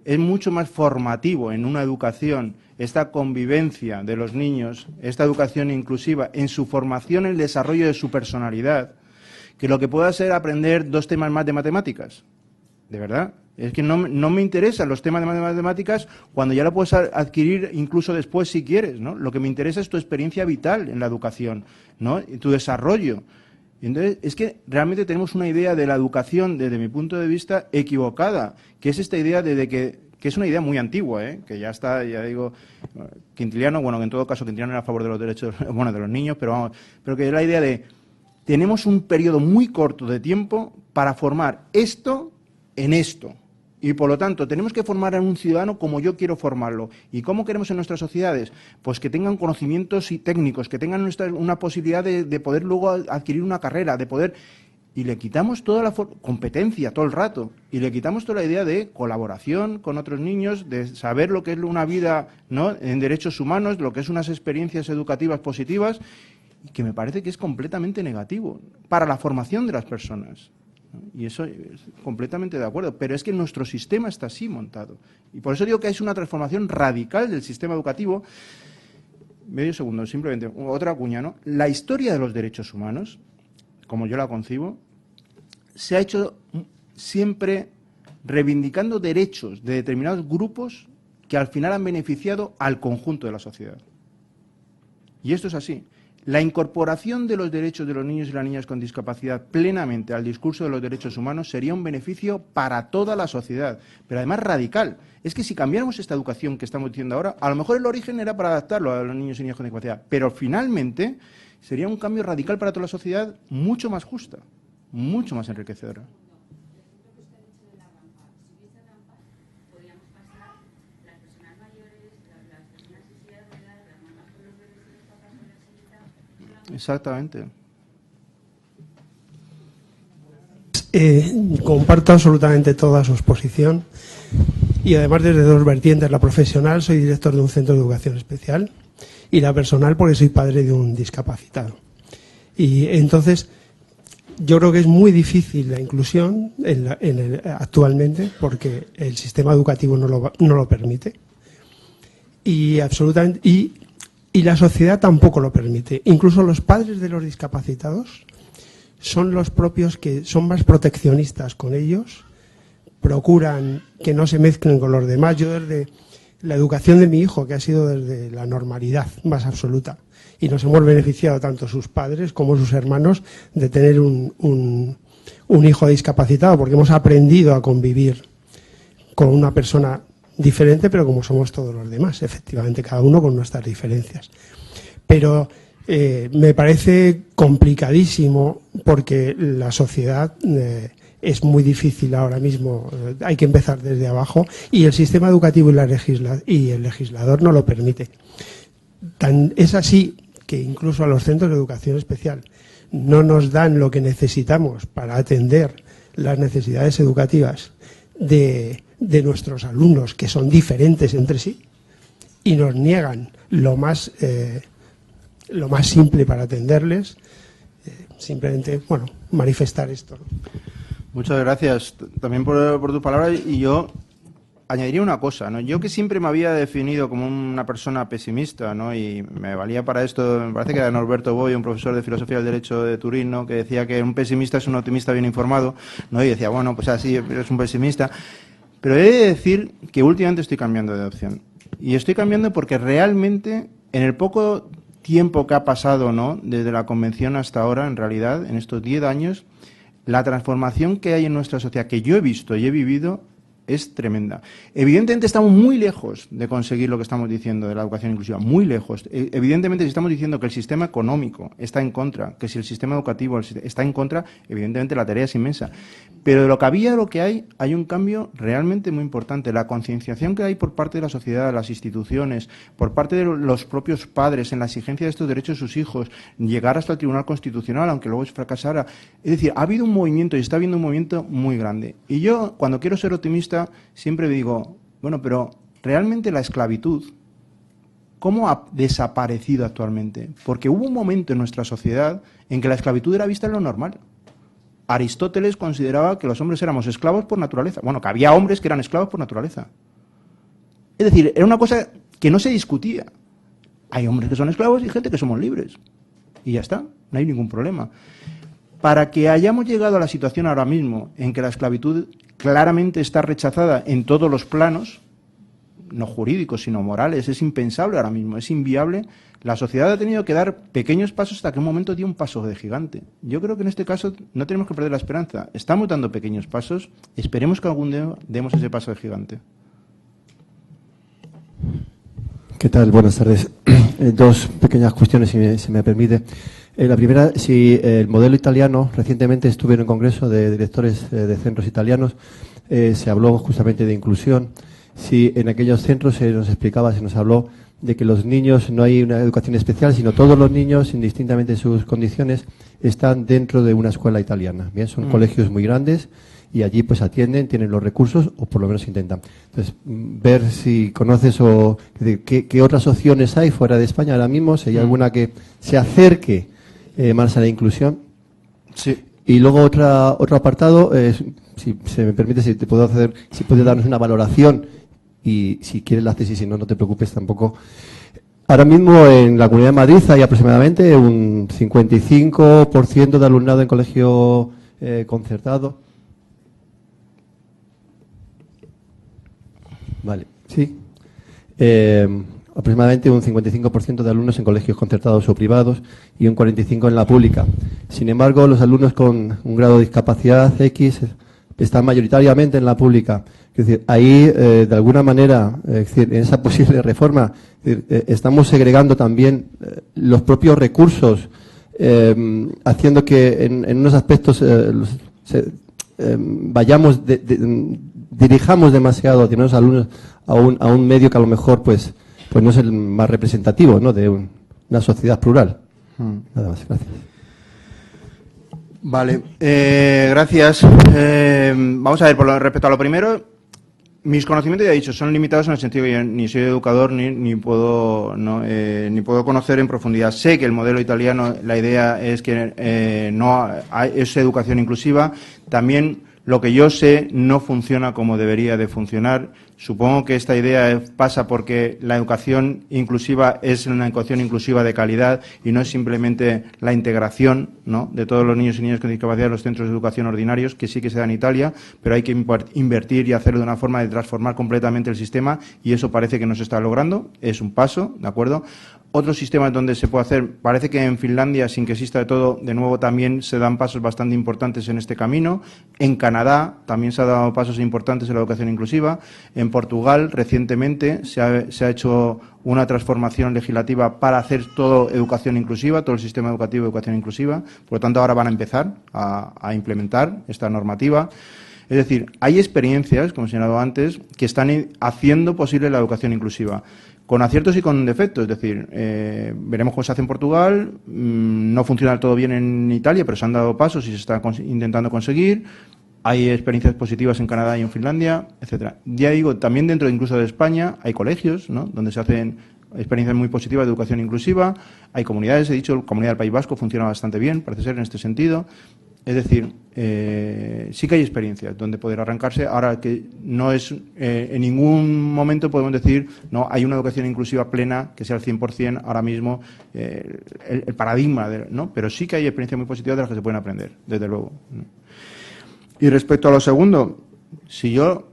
es mucho más formativo en una educación esta convivencia de los niños, esta educación inclusiva, en su formación, el desarrollo de su personalidad, que lo que pueda ser aprender 2 temas más de matemáticas. De verdad. Es que no me interesan los temas de matemáticas cuando ya lo puedes adquirir incluso después si quieres, ¿no? Lo que me interesa es tu experiencia vital en la educación, ¿no? Y tu desarrollo. Y entonces, es que realmente tenemos una idea de la educación, desde mi punto de vista, equivocada, que es esta idea de que es una idea muy antigua, que ya está, ya digo, Quintiliano, bueno, que en todo caso Quintiliano era a favor de los derechos, bueno, de los niños, pero que es la idea de, tenemos un periodo muy corto de tiempo para formar esto en esto. Y, por lo tanto, tenemos que formar a un ciudadano como yo quiero formarlo. ¿Y cómo queremos en nuestras sociedades? Pues que tengan conocimientos y técnicos, que tengan una posibilidad de poder luego adquirir una carrera, de poder... Y le quitamos toda la competencia todo el rato. Y le quitamos toda la idea de colaboración con otros niños, de saber lo que es una vida, ¿no?, en derechos humanos, lo que es unas experiencias educativas positivas, y que me parece que es completamente negativo para la formación de las personas. Y eso es completamente de acuerdo, pero es que nuestro sistema está así montado. Y por eso digo que es una transformación radical del sistema educativo. Medio segundo, simplemente, otra cuña, ¿no? La historia de los derechos humanos, como yo la concibo, se ha hecho siempre reivindicando derechos de determinados grupos que al final han beneficiado al conjunto de la sociedad. Y esto es así. La incorporación de los derechos de los niños y las niñas con discapacidad plenamente al discurso de los derechos humanos sería un beneficio para toda la sociedad, pero además radical. Es que si cambiáramos esta educación que estamos diciendo ahora, a lo mejor el origen era para adaptarlo a los niños y niñas con discapacidad, pero finalmente sería un cambio radical para toda la sociedad, mucho más justa, mucho más enriquecedora. Exactamente. Comparto absolutamente toda su exposición y además desde 2 vertientes, la profesional, soy director de un centro de educación especial, y la personal porque soy padre de un discapacitado. Y entonces yo creo que es muy difícil la inclusión actualmente porque el sistema educativo no lo permite y absolutamente y la sociedad tampoco lo permite. Incluso los padres de los discapacitados son los propios que son más proteccionistas con ellos, procuran que no se mezclen con los demás. Yo desde la educación de mi hijo, que ha sido desde la normalidad más absoluta, y nos hemos beneficiado tanto sus padres como sus hermanos de tener un hijo discapacitado, porque hemos aprendido a convivir con una persona diferente, pero como somos todos los demás, efectivamente, cada uno con nuestras diferencias. Pero me parece complicadísimo porque la sociedad es muy difícil ahora mismo, hay que empezar desde abajo y el sistema educativo y el legislador no lo permite. Es así que incluso a los centros de educación especial no nos dan lo que necesitamos para atender las necesidades educativas de nuestros alumnos, que son diferentes entre sí, y nos niegan lo más simple para atenderles. Simplemente, bueno, manifestar esto, ¿no? Muchas gracias también por tus palabras, y yo añadiría una cosa, ¿no? Yo que siempre me había definido como una persona pesimista, ¿no? Y me valía para esto, me parece que era Norberto Boy, un profesor de filosofía del derecho de Turín, ¿no?, que decía que un pesimista es un optimista bien informado, ¿no? Y decía, bueno, pues así es un pesimista. Pero he de decir que últimamente estoy cambiando de opción. Y estoy cambiando porque realmente, en el poco tiempo que ha pasado, ¿no?, desde la convención hasta ahora, en realidad, en estos 10 años, la transformación que hay en nuestra sociedad, que yo he visto y he vivido, es tremenda. Evidentemente estamos muy lejos de conseguir lo que estamos diciendo de la educación inclusiva, muy lejos. Evidentemente, si estamos diciendo que el sistema económico está en contra, que si el sistema educativo está en contra, evidentemente la tarea es inmensa. Pero de lo que había a lo que hay un cambio realmente muy importante. La concienciación que hay por parte de la sociedad, las instituciones, por parte de los propios padres en la exigencia de estos derechos de sus hijos, llegar hasta el Tribunal Constitucional, aunque luego fracasara. Es decir, ha habido un movimiento y está habiendo un movimiento muy grande. Y yo, cuando quiero ser optimista, siempre digo, bueno, pero realmente la esclavitud, ¿cómo ha desaparecido actualmente? Porque hubo un momento en nuestra sociedad en que la esclavitud era vista en lo normal. Aristóteles consideraba que los hombres éramos esclavos por naturaleza. Bueno, que había hombres que eran esclavos por naturaleza. Es decir, era una cosa que no se discutía. Hay hombres que son esclavos y gente que somos libres. Y ya está, no hay ningún problema. para que hayamos llegado a la situación ahora mismo en que la esclavitud claramente está rechazada en todos los planos, no jurídicos, sino morales, es impensable ahora mismo, es inviable. La sociedad ha tenido que dar pequeños pasos hasta que un momento dio un paso de gigante. Yo creo que en este caso no tenemos que perder la esperanza. Estamos dando pequeños pasos, esperemos que algún día demos ese paso de gigante. ¿Qué tal? Buenas tardes. Dos pequeñas cuestiones, si se me permite. La primera, si el modelo italiano, recientemente estuve en un congreso de directores de centros italianos, se habló justamente de inclusión. Si en aquellos centros se nos habló de que los niños no hay una educación especial, sino todos los niños, indistintamente de sus condiciones, están dentro de una escuela italiana. Bien, son colegios muy grandes y allí pues atienden, tienen los recursos o por lo menos intentan. Entonces, ver si conoces o qué otras opciones hay fuera de España ahora mismo, si hay alguna que se acerque más a la inclusión. Sí. Y luego otro apartado, si se me permite, si puedes darnos una valoración y si quieres la haces y si no, no te preocupes tampoco. Ahora mismo en la Comunidad de Madrid hay aproximadamente un 55% de alumnado en colegio concertado. Vale, sí. Aproximadamente un 55% de alumnos en colegios concertados o privados y un 45% en la pública. Sin embargo, los alumnos con un grado de discapacidad X están mayoritariamente en la pública. Es decir, ahí, de alguna manera, es decir, en esa posible reforma, estamos segregando también los propios recursos, haciendo que en unos aspectos dirijamos demasiado a los alumnos a un medio que a lo mejor pues no es el más representativo, ¿no?, de una sociedad plural. Nada más, gracias. Vale, gracias. Vamos a ver, respecto a lo primero, mis conocimientos, ya he dicho, son limitados en el sentido que yo ni soy educador ni puedo conocer en profundidad. Sé que el modelo italiano, la idea es que es educación inclusiva. También lo que yo sé no funciona como debería de funcionar. Supongo que esta idea pasa porque la educación inclusiva es una educación inclusiva de calidad y no es simplemente la integración, ¿no?, de todos los niños y niñas con discapacidad en los centros de educación ordinarios, que sí que se da en Italia, pero hay que invertir y hacerlo de una forma de transformar completamente el sistema y eso parece que no se está logrando. Es un paso, ¿de acuerdo? Otros sistemas donde se puede hacer, parece que en Finlandia, sin que exista de todo, de nuevo también se dan pasos bastante importantes en este camino. En Canadá también se han dado pasos importantes en la educación inclusiva. En Portugal, recientemente, se ha hecho una transformación legislativa para hacer todo educación inclusiva, todo el sistema educativo de educación inclusiva. Por lo tanto, ahora van a empezar a implementar esta normativa. Es decir, hay experiencias, como he señalado antes, que están haciendo posible la educación inclusiva, con aciertos y con defectos. Es decir, veremos cómo se hace en Portugal, no funciona del todo bien en Italia, pero se han dado pasos y se está intentando conseguir. Hay experiencias positivas en Canadá y en Finlandia, etcétera. Ya digo, también dentro incluso de España hay colegios, ¿no?, donde se hacen experiencias muy positivas de educación inclusiva. Hay comunidades, he dicho, la comunidad del País Vasco funciona bastante bien, parece ser, en este sentido. Es decir, sí que hay experiencias donde poder arrancarse. Ahora que no es, en ningún momento podemos decir, no, hay una educación inclusiva plena que sea al 100% ahora mismo el paradigma, ¿no? Pero sí que hay experiencias muy positivas de las que se pueden aprender, desde luego, ¿no? Y respecto a lo segundo, si yo,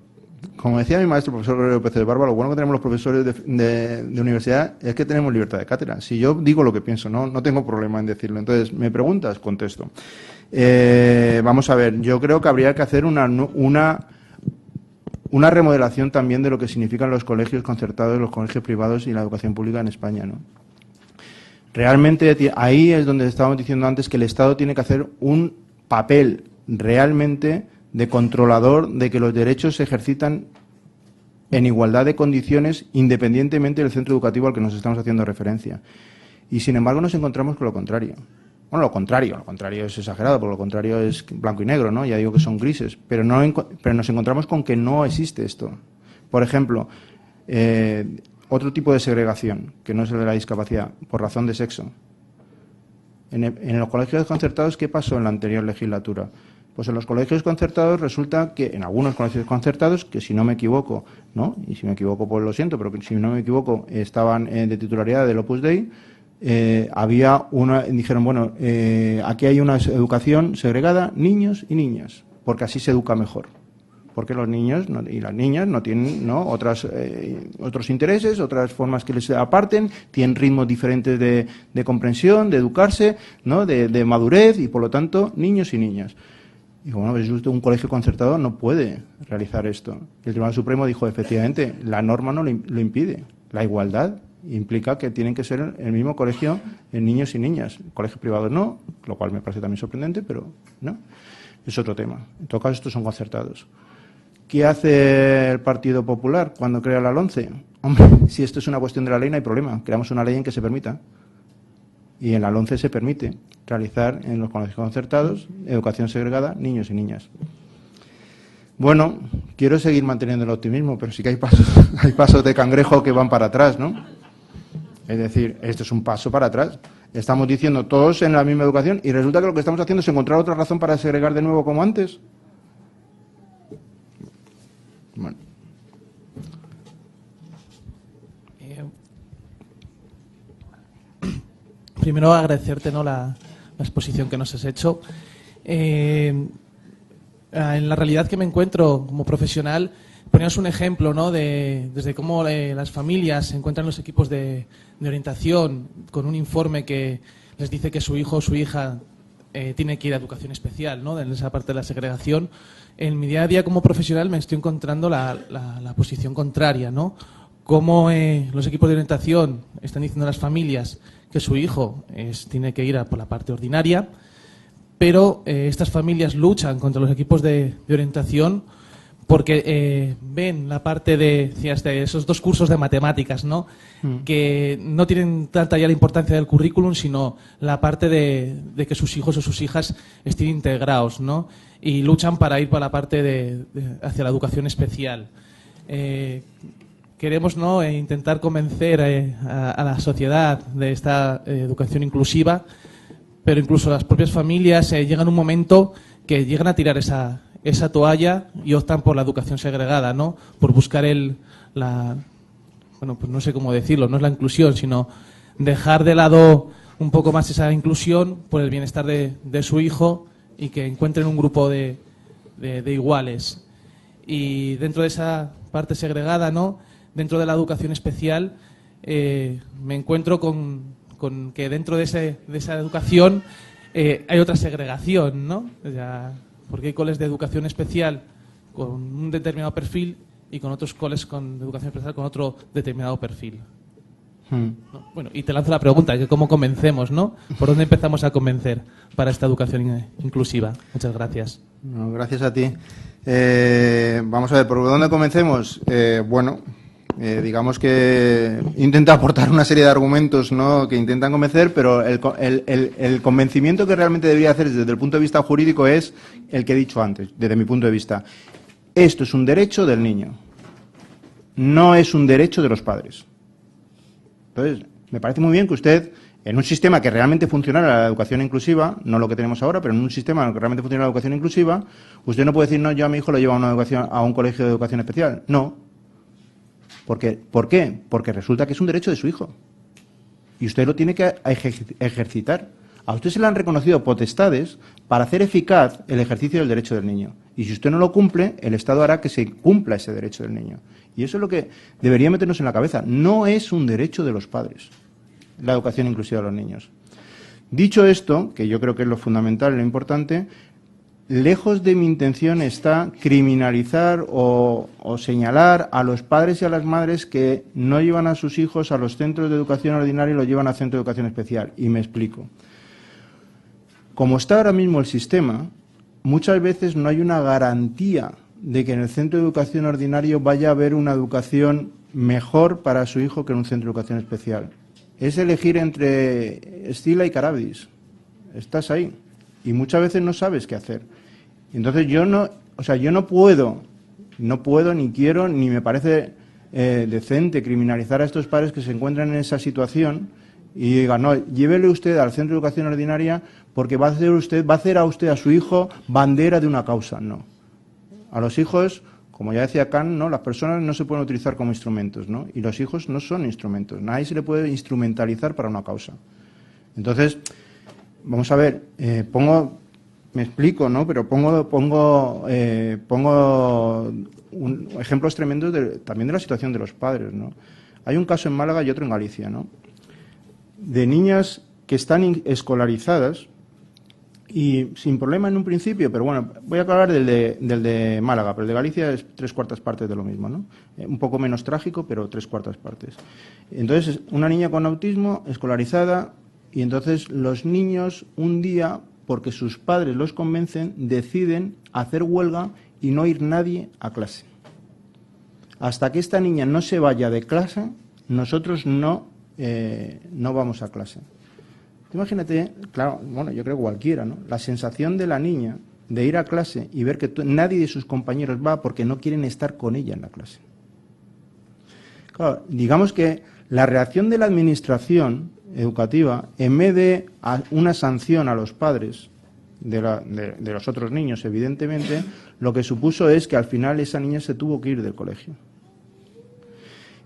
como decía mi maestro, profesor López de Barba, lo bueno que tenemos los profesores de universidad es que tenemos libertad de cátedra. Si yo digo lo que pienso, no tengo problema en decirlo. Entonces, me preguntas, contesto. Vamos a ver, yo creo que habría que hacer una remodelación también de lo que significan los colegios concertados, los colegios privados y la educación pública en España, ¿no? Realmente ahí es donde estábamos diciendo antes que el Estado tiene que hacer un papel realmente de controlador de que los derechos se ejercitan en igualdad de condiciones independientemente del centro educativo al que nos estamos haciendo referencia. Y sin embargo nos encontramos con lo contrario. Bueno, lo contrario es exagerado, porque lo contrario es blanco y negro, ¿no? Ya digo que son grises, pero nos encontramos con que no existe esto. Por ejemplo, otro tipo de segregación, que no es el de la discapacidad, por razón de sexo. En los colegios concertados, ¿qué pasó en la anterior legislatura? Pues en los colegios concertados resulta que, en algunos colegios concertados, que si no me equivoco, ¿no?, y si me equivoco pues lo siento, pero que si no me equivoco estaban de titularidad del Opus Dei, dijeron, bueno, aquí hay una educación segregada, niños y niñas, porque así se educa mejor. Porque los niños y las niñas no tienen otros intereses, otras formas que les aparten, tienen ritmos diferentes de comprensión, de educarse, ¿no? de madurez, y por lo tanto, niños y niñas. Y bueno, pues un colegio concertado no puede realizar esto. El Tribunal Supremo dijo, efectivamente, la norma no lo impide. La igualdad implica que tienen que ser el mismo colegio en niños y niñas. Colegios privados no, lo cual me parece también sorprendente, pero no. Es otro tema. En todo caso, estos son concertados. ¿Qué hace el Partido Popular cuando crea la LOMCE? Hombre, si esto es una cuestión de la ley, no hay problema. Creamos una ley en que se permita. Y en la LOMCE se permite realizar en los colegios concertados educación segregada, niños y niñas. Bueno, quiero seguir manteniendo el optimismo, pero sí que hay pasos de cangrejo que van para atrás, ¿no? Es decir, esto es un paso para atrás. Estamos diciendo todos en la misma educación y resulta que lo que estamos haciendo es encontrar otra razón para segregar de nuevo como antes. Bueno. Primero agradecerte, ¿no?, la exposición que nos has hecho. En la realidad que me encuentro como profesional, ponías un ejemplo, ¿no?, desde cómo las familias encuentran los equipos de orientación con un informe que les dice que su hijo o su hija tiene que ir a educación especial, ¿no?, en esa parte de la segregación. En mi día a día como profesional me estoy encontrando la posición contraria, ¿no? Cómo los equipos de orientación están diciendo a las familias que su hijo tiene que ir por la parte ordinaria, pero estas familias luchan contra los equipos de orientación porque ven la parte de esos 2 cursos de matemáticas, ¿no? Que no tienen tanta ya la importancia del currículum, sino la parte de que sus hijos o sus hijas estén integrados, ¿no? Y luchan para ir para la parte hacia la educación especial. Queremos, ¿no?, intentar convencer a la sociedad de esta educación inclusiva, pero incluso las propias familias llegan a un momento que llegan a tirar esa toalla y optan por la educación segregada, ¿no? Por buscar pues no sé cómo decirlo, no es la inclusión, sino dejar de lado un poco más esa inclusión por el bienestar de su hijo y que encuentren un grupo de iguales. Y dentro de esa parte segregada, ¿no?, dentro de la educación especial, me encuentro con que dentro de esa educación hay otra segregación, ¿no? O sea, porque hay coles de educación especial con un determinado perfil y con otros coles de educación especial con otro determinado perfil. ¿No? Bueno, y te lanzo la pregunta, que cómo convencemos, ¿no? ¿Por dónde empezamos a convencer para esta educación inclusiva? Muchas gracias. No, gracias a ti. Vamos a ver, ¿por dónde comencemos? Digamos que intenta aportar una serie de argumentos, ¿no?, que intentan convencer, pero el convencimiento que realmente debería hacer desde el punto de vista jurídico es el que he dicho antes, desde mi punto de vista. Esto es un derecho del niño, no es un derecho de los padres. Entonces, me parece muy bien que usted, en un sistema que realmente funcionara la educación inclusiva, no lo que tenemos ahora, pero en un sistema que realmente funciona la educación inclusiva, usted no puede decir, no, yo a mi hijo lo llevo a un colegio de educación especial. No. ¿Por qué? Porque resulta que es un derecho de su hijo. Y usted lo tiene que ejercitar. A usted se le han reconocido potestades para hacer eficaz el ejercicio del derecho del niño. Y si usted no lo cumple, el Estado hará que se cumpla ese derecho del niño. Y eso es lo que debería meternos en la cabeza. No es un derecho de los padres, la educación inclusiva de los niños. Dicho esto, que yo creo que es lo fundamental y lo importante, lejos de mi intención está criminalizar o señalar a los padres y a las madres que no llevan a sus hijos a los centros de educación ordinaria y los llevan a centros de educación especial. Y me explico. Como está ahora mismo el sistema, muchas veces no hay una garantía de que en el centro de educación ordinario vaya a haber una educación mejor para su hijo que en un centro de educación especial. Es elegir entre Escila y Carabis. Estás ahí. Y muchas veces no sabes qué hacer. Entonces yo no puedo ni quiero, ni me parece decente criminalizar a estos padres que se encuentran en esa situación y digan, no, llévele usted al centro de educación ordinaria porque va a hacer a usted a su hijo bandera de una causa. No. A los hijos, Como ya decía Kant, ¿no? Las personas no se pueden utilizar como instrumentos, ¿no? Y los hijos no son instrumentos. Nadie se le puede instrumentalizar para una causa. Entonces, vamos a ver, me explico, ¿no? Pero pongo ejemplos tremendos también de la situación de los padres, ¿no? Hay un caso en Málaga y otro en Galicia, ¿no? De niñas que están escolarizadas y sin problema en un principio, pero bueno, voy a hablar del de Málaga, pero el de Galicia es 3/4 partes de lo mismo, ¿no? Un poco menos trágico, pero 3/4 partes. Entonces, una niña con autismo escolarizada, y entonces los niños un día, porque sus padres los convencen, deciden hacer huelga y no ir nadie a clase. Hasta que esta niña no se vaya de clase, nosotros no vamos a clase. Imagínate, claro, bueno, yo creo que cualquiera, ¿no? La sensación de la niña de ir a clase y ver que nadie de sus compañeros va porque no quieren estar con ella en la clase. Claro, digamos que la reacción de la administración educativa, en vez de una sanción a los padres de los otros niños, evidentemente, lo que supuso es que al final esa niña se tuvo que ir del colegio.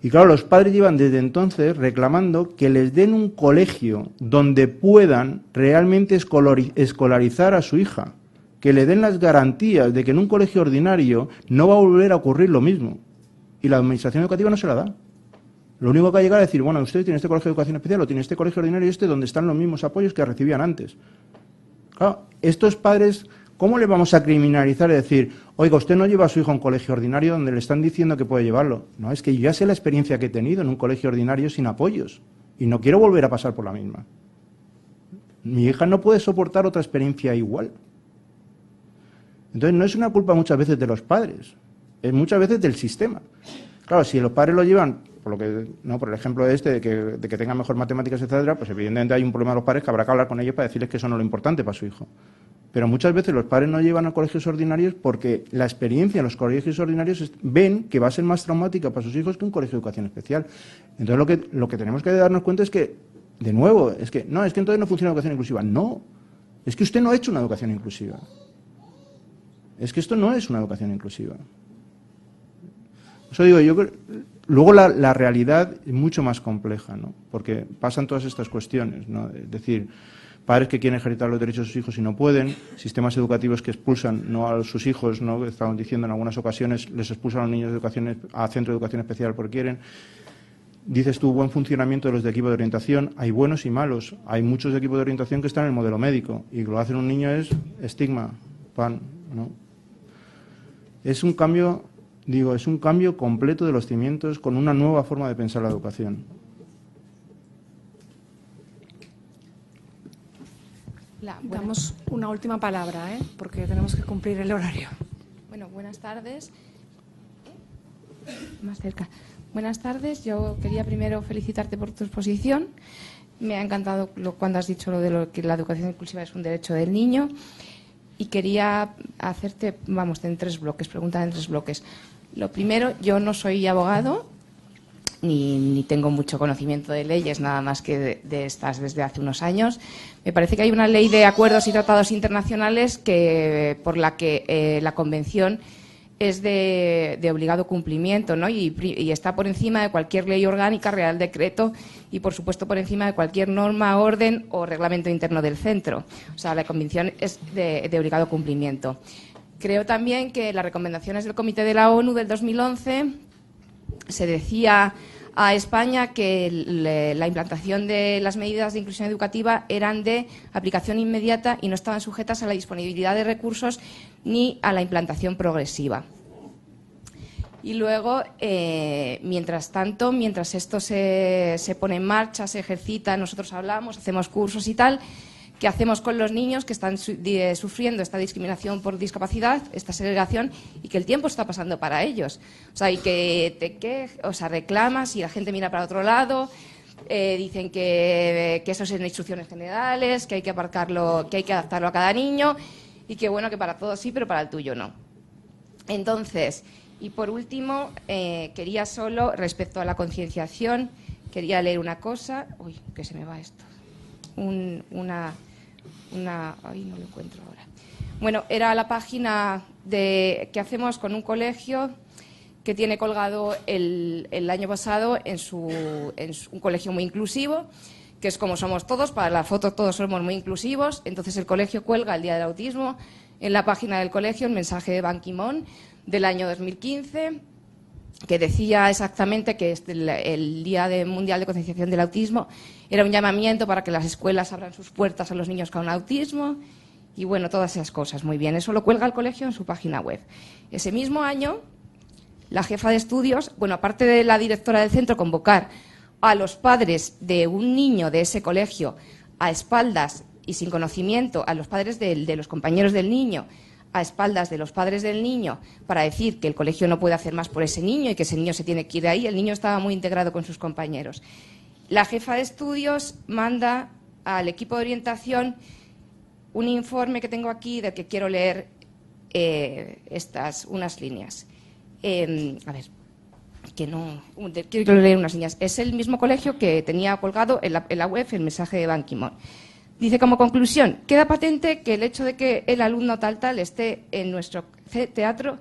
Y claro, los padres llevan desde entonces reclamando que les den un colegio donde puedan realmente escolarizar a su hija, que le den las garantías de que en un colegio ordinario no va a volver a ocurrir lo mismo. Y la administración educativa no se la da. Lo único que va a llegar a decir, bueno, usted tiene este colegio de educación especial o tiene este colegio ordinario y donde están los mismos apoyos que recibían antes. Claro, estos padres, ¿cómo le vamos a criminalizar y decir, oiga, usted no lleva a su hijo a un colegio ordinario donde le están diciendo que puede llevarlo? No, es que yo ya sé la experiencia que he tenido en un colegio ordinario sin apoyos y no quiero volver a pasar por la misma. Mi hija no puede soportar otra experiencia igual. Entonces no es una culpa muchas veces de los padres, es muchas veces del sistema. Claro, si los padres lo llevan, por el ejemplo de que tengan mejor matemáticas, etcétera, pues evidentemente hay un problema de los padres que habrá que hablar con ellos para decirles que eso no es lo importante para su hijo. Pero muchas veces los padres no llevan a colegios ordinarios porque la experiencia en los colegios ordinarios ven que va a ser más traumática para sus hijos que un colegio de educación especial. Entonces lo que tenemos que darnos cuenta es que, de nuevo, es que entonces no funciona la educación inclusiva. No, es que usted no ha hecho una educación inclusiva. Es que esto no es una educación inclusiva. Eso digo, yo creo. Luego la realidad es mucho más compleja, ¿no? Porque pasan todas estas cuestiones, ¿no? Es decir, padres que quieren ejercitar los derechos de sus hijos y no pueden, sistemas educativos que expulsan no a sus hijos, ¿no? Que estaban diciendo en algunas ocasiones, les expulsan a los niños a centro de educación especial porque quieren. Dices tú, buen funcionamiento de los de equipo de orientación. Hay buenos y malos. Hay muchos equipos de orientación que están en el modelo médico y lo que hacen un niño es estigma, pan, ¿no? Es un cambio completo de los cimientos con una nueva forma de pensar la educación. Damos una última palabra, porque tenemos que cumplir el horario. Bueno, buenas tardes. Más cerca. Buenas tardes. Yo quería primero felicitarte por tu exposición. Me ha encantado cuando has dicho lo que la educación inclusiva es un derecho del niño. Y quería hacerte, en 3 bloques, preguntar en 3 bloques. Lo primero, yo no soy abogado, ni tengo mucho conocimiento de leyes, nada más que de estas desde hace unos años. Me parece que hay una ley de acuerdos y tratados internacionales por la que la convención es de obligado cumplimiento, ¿no? Y está por encima de cualquier ley orgánica, real decreto y, por supuesto, por encima de cualquier norma, orden o reglamento interno del centro. O sea, la convención es de obligado cumplimiento. Creo también que las recomendaciones del Comité de la ONU del 2011 se decía a España que la implantación de las medidas de inclusión educativa eran de aplicación inmediata y no estaban sujetas a la disponibilidad de recursos ni a la implantación progresiva. Y luego, mientras tanto, mientras esto se pone en marcha, se ejercita, nosotros hablamos, hacemos cursos y tal, ¿qué hacemos con los niños que están sufriendo esta discriminación por discapacidad, esta segregación, y que el tiempo está pasando para ellos? O sea, y que reclamas y la gente mira para otro lado, dicen que eso es en instrucciones generales, que hay que aparcarlo, que hay que adaptarlo a cada niño, y que bueno, que para todos sí, pero para el tuyo no. Entonces, y por último, quería solo, respecto a la concienciación, quería leer una cosa. Uy, que se me va esto. Ay, no lo encuentro ahora. Bueno, era la página que hacemos con un colegio que tiene colgado el año pasado en un colegio muy inclusivo, que es como somos todos, para la foto todos somos muy inclusivos. Entonces el colegio cuelga el Día del Autismo en la página del colegio, el mensaje de Ban Ki-moon del año 2015, que decía exactamente que el Día Mundial de Concienciación del Autismo era un llamamiento para que las escuelas abran sus puertas a los niños con autismo y, bueno, todas esas cosas. Muy bien, eso lo cuelga el colegio en su página web. Ese mismo año, la jefa de estudios, bueno, aparte de la directora del centro convocar a los padres de un niño de ese colegio a espaldas y sin conocimiento, a los padres de los compañeros del niño, a espaldas de los padres del niño, para decir que el colegio no puede hacer más por ese niño y que ese niño se tiene que ir de ahí. El niño estaba muy integrado con sus compañeros. La jefa de estudios manda al equipo de orientación un informe que tengo aquí, del que quiero leer unas líneas. A ver, quiero leer unas líneas. Es el mismo colegio que tenía colgado en la web el mensaje de Ban Ki-moon. Dice, como conclusión, queda patente que el hecho de que el alumno tal esté en nuestro centro,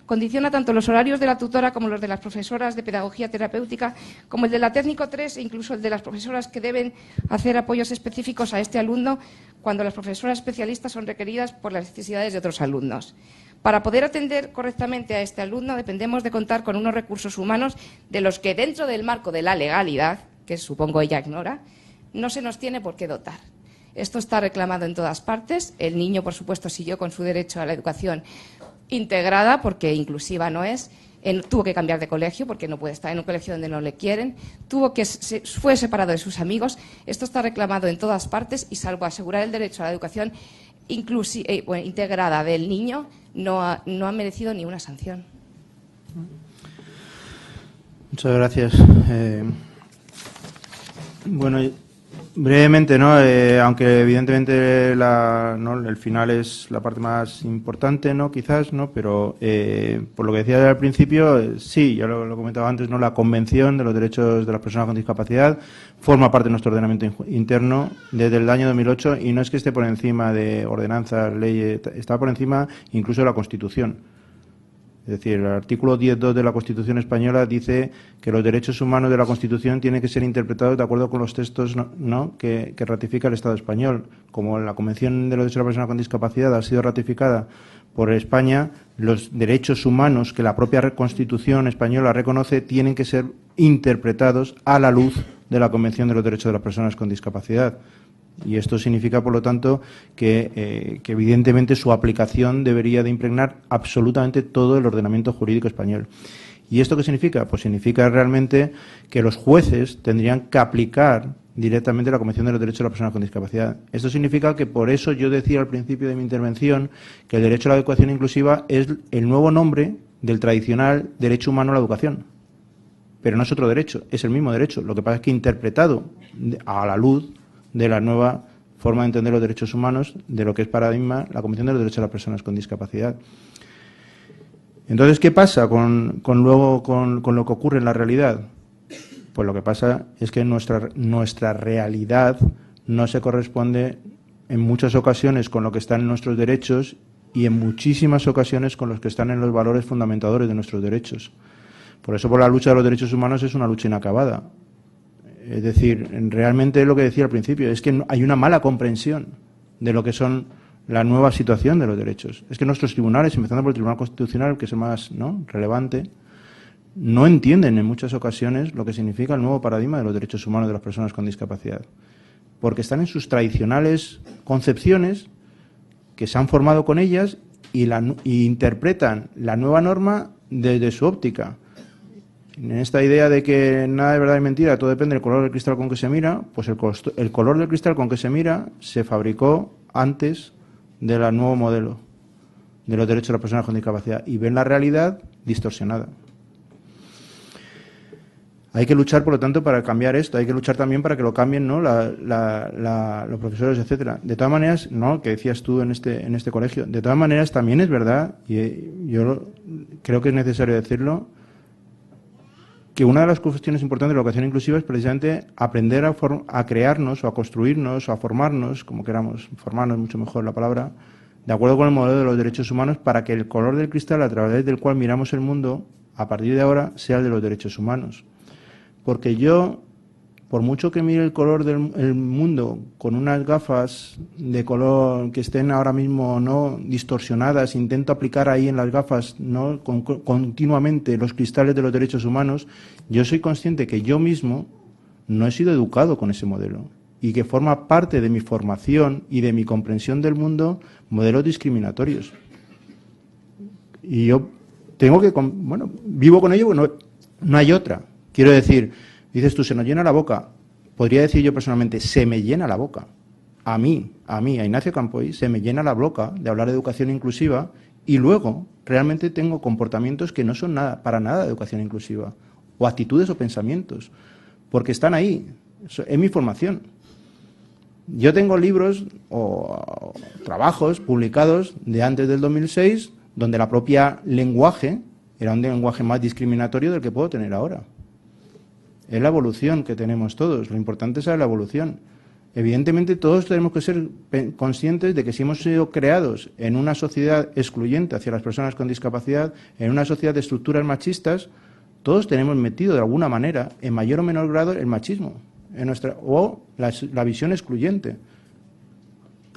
condiciona tanto los horarios de la tutora como los de las profesoras de pedagogía terapéutica, como el de la técnico 3 e incluso el de las profesoras que deben hacer apoyos específicos a este alumno cuando las profesoras especialistas son requeridas por las necesidades de otros alumnos. Para poder atender correctamente a este alumno dependemos de contar con unos recursos humanos de los que, dentro del marco de la legalidad, que supongo ella ignora, no se nos tiene por qué dotar. Esto está reclamado en todas partes. El niño, por supuesto, siguió con su derecho a la educación integrada, porque inclusiva no es. Tuvo que cambiar de colegio porque no puede estar en un colegio donde no le quieren. Fue separado de sus amigos. Esto está reclamado en todas partes y, salvo asegurar el derecho a la educación integrada del niño, no ha merecido ni una sanción. Muchas gracias. Bueno, brevemente, ¿no? Aunque evidentemente el final es la parte más importante, ¿no? Quizás, ¿no? Pero por lo que decía al principio, sí, ya lo comentaba antes, ¿no? La Convención de los Derechos de las Personas con Discapacidad forma parte de nuestro ordenamiento interno desde el año 2008 y no es que esté por encima de ordenanzas, leyes, está por encima incluso de la Constitución. Es decir, el artículo 10.2 de la Constitución española dice que los derechos humanos de la Constitución tienen que ser interpretados de acuerdo con los textos que ratifica el Estado español. Como la Convención de los Derechos de la Persona con Discapacidad ha sido ratificada por España, los derechos humanos que la propia Constitución española reconoce tienen que ser interpretados a la luz de la Convención de los Derechos de las Personas con Discapacidad. Y esto significa, por lo tanto, que evidentemente su aplicación debería de impregnar absolutamente todo el ordenamiento jurídico español. ¿Y esto qué significa? Pues significa realmente que los jueces tendrían que aplicar directamente la Convención de los Derechos de las Personas con Discapacidad. Esto significa que por eso yo decía al principio de mi intervención que el derecho a la educación inclusiva es el nuevo nombre del tradicional derecho humano a la educación. Pero no es otro derecho, es el mismo derecho. Lo que pasa es que interpretado a la luz de la nueva forma de entender los derechos humanos, de lo que es paradigma la Convención de los Derechos de las Personas con Discapacidad. Entonces, ¿qué pasa con lo que ocurre en la realidad? Pues lo que pasa es que nuestra realidad no se corresponde en muchas ocasiones con lo que están en nuestros derechos y en muchísimas ocasiones con los que están en los valores fundamentadores de nuestros derechos. Por eso, la lucha de los derechos humanos es una lucha inacabada. Es decir, realmente lo que decía al principio, es que hay una mala comprensión de lo que son la nueva situación de los derechos. Es que nuestros tribunales, empezando por el Tribunal Constitucional, que es el más relevante, no entienden en muchas ocasiones lo que significa el nuevo paradigma de los derechos humanos de las personas con discapacidad. Porque están en sus tradicionales concepciones que se han formado con ellas y interpretan la nueva norma desde su óptica. En esta idea de que nada es verdad y mentira, todo depende del color del cristal con que se mira, pues el color del cristal con que se mira se fabricó antes del nuevo modelo de los derechos de las personas con discapacidad y ven la realidad distorsionada. Hay que luchar, por lo tanto, para cambiar esto. Hay que luchar también para que lo cambien, ¿no? Los profesores, etcétera. De todas maneras, ¿no? Que decías tú en este colegio. De todas maneras, también es verdad, y yo creo que es necesario decirlo, que una de las cuestiones importantes de la educación inclusiva es precisamente aprender a crearnos o a construirnos o a formarnos, como queramos, formarnos mucho mejor la palabra, de acuerdo con el modelo de los derechos humanos, para que el color del cristal a través del cual miramos el mundo, a partir de ahora, sea el de los derechos humanos. Porque yo, por mucho que mire el color del mundo con unas gafas de color que estén ahora mismo no distorsionadas, intento aplicar ahí en las gafas no continuamente los cristales de los derechos humanos, yo soy consciente que yo mismo no he sido educado con ese modelo y que forma parte de mi formación y de mi comprensión del mundo modelos discriminatorios. Y yo tengo que, bueno, vivo con ello porque no hay otra. Quiero decir, dices tú, se nos llena la boca. Podría decir yo personalmente, se me llena la boca. A mí, a Ignacio Campoy, se me llena la boca de hablar de educación inclusiva y luego realmente tengo comportamientos que no son nada, para nada de educación inclusiva, o actitudes o pensamientos, porque están ahí, es mi formación. Yo tengo libros o trabajos publicados de antes del 2006 donde la propia lenguaje era un lenguaje más discriminatorio del que puedo tener ahora. Es la evolución que tenemos todos, lo importante es la evolución. Evidentemente todos tenemos que ser conscientes de que si hemos sido creados en una sociedad excluyente hacia las personas con discapacidad, en una sociedad de estructuras machistas, todos tenemos metido de alguna manera, en mayor o menor grado, el machismo en o la visión excluyente.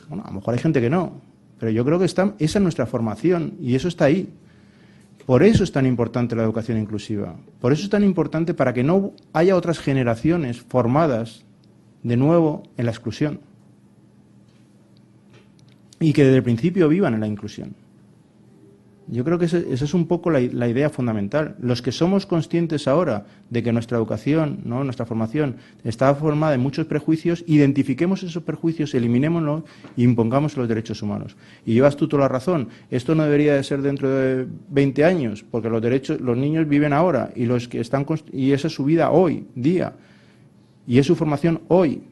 Bueno, a lo mejor hay gente que no, pero yo creo que esa es nuestra formación y eso está ahí. Por eso es tan importante la educación inclusiva. Por eso es tan importante para que no haya otras generaciones formadas de nuevo en la exclusión. Y que desde el principio vivan en la inclusión. Yo creo que esa es un poco la idea fundamental. Los que somos conscientes ahora de que nuestra educación, ¿no?, nuestra formación está formada en muchos prejuicios, identifiquemos esos prejuicios, eliminémoslos y impongamos los derechos humanos. Y llevas tú toda la razón. Esto no debería de ser dentro de 20 años, porque los niños viven ahora y y esa es su vida hoy, día. Y es su formación hoy.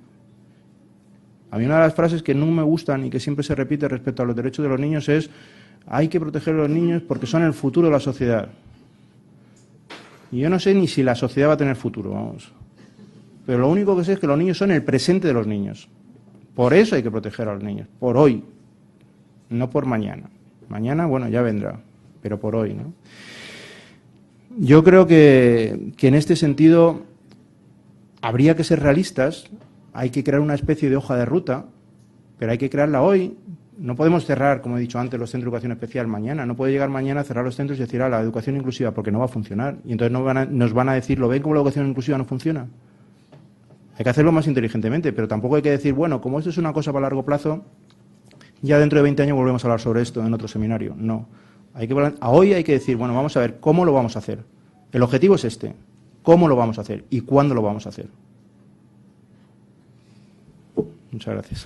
A mí una de las frases que no me gustan y que siempre se repite respecto a los derechos de los niños es: hay que proteger a los niños porque son el futuro de la sociedad. Y yo no sé ni si la sociedad va a tener futuro, vamos. Pero lo único que sé es que los niños son el presente de los niños. Por eso hay que proteger a los niños, por hoy, no por mañana. Mañana, bueno, ya vendrá, pero por hoy, ¿no? Yo creo que en este sentido habría que ser realistas, hay que crear una especie de hoja de ruta, pero hay que crearla hoy. No podemos cerrar, como he dicho antes, los centros de educación especial mañana. No puede llegar mañana a cerrar los centros y decir, la educación inclusiva, porque no va a funcionar. Y entonces nos van a decir, ¿lo ven como la educación inclusiva no funciona? Hay que hacerlo más inteligentemente, pero tampoco hay que decir, bueno, como esto es una cosa para largo plazo, ya dentro de 20 años volvemos a hablar sobre esto en otro seminario. No. Hoy hay que decir, bueno, vamos a ver cómo lo vamos a hacer. El objetivo es este. ¿Cómo lo vamos a hacer? ¿Y cuándo lo vamos a hacer? Muchas gracias.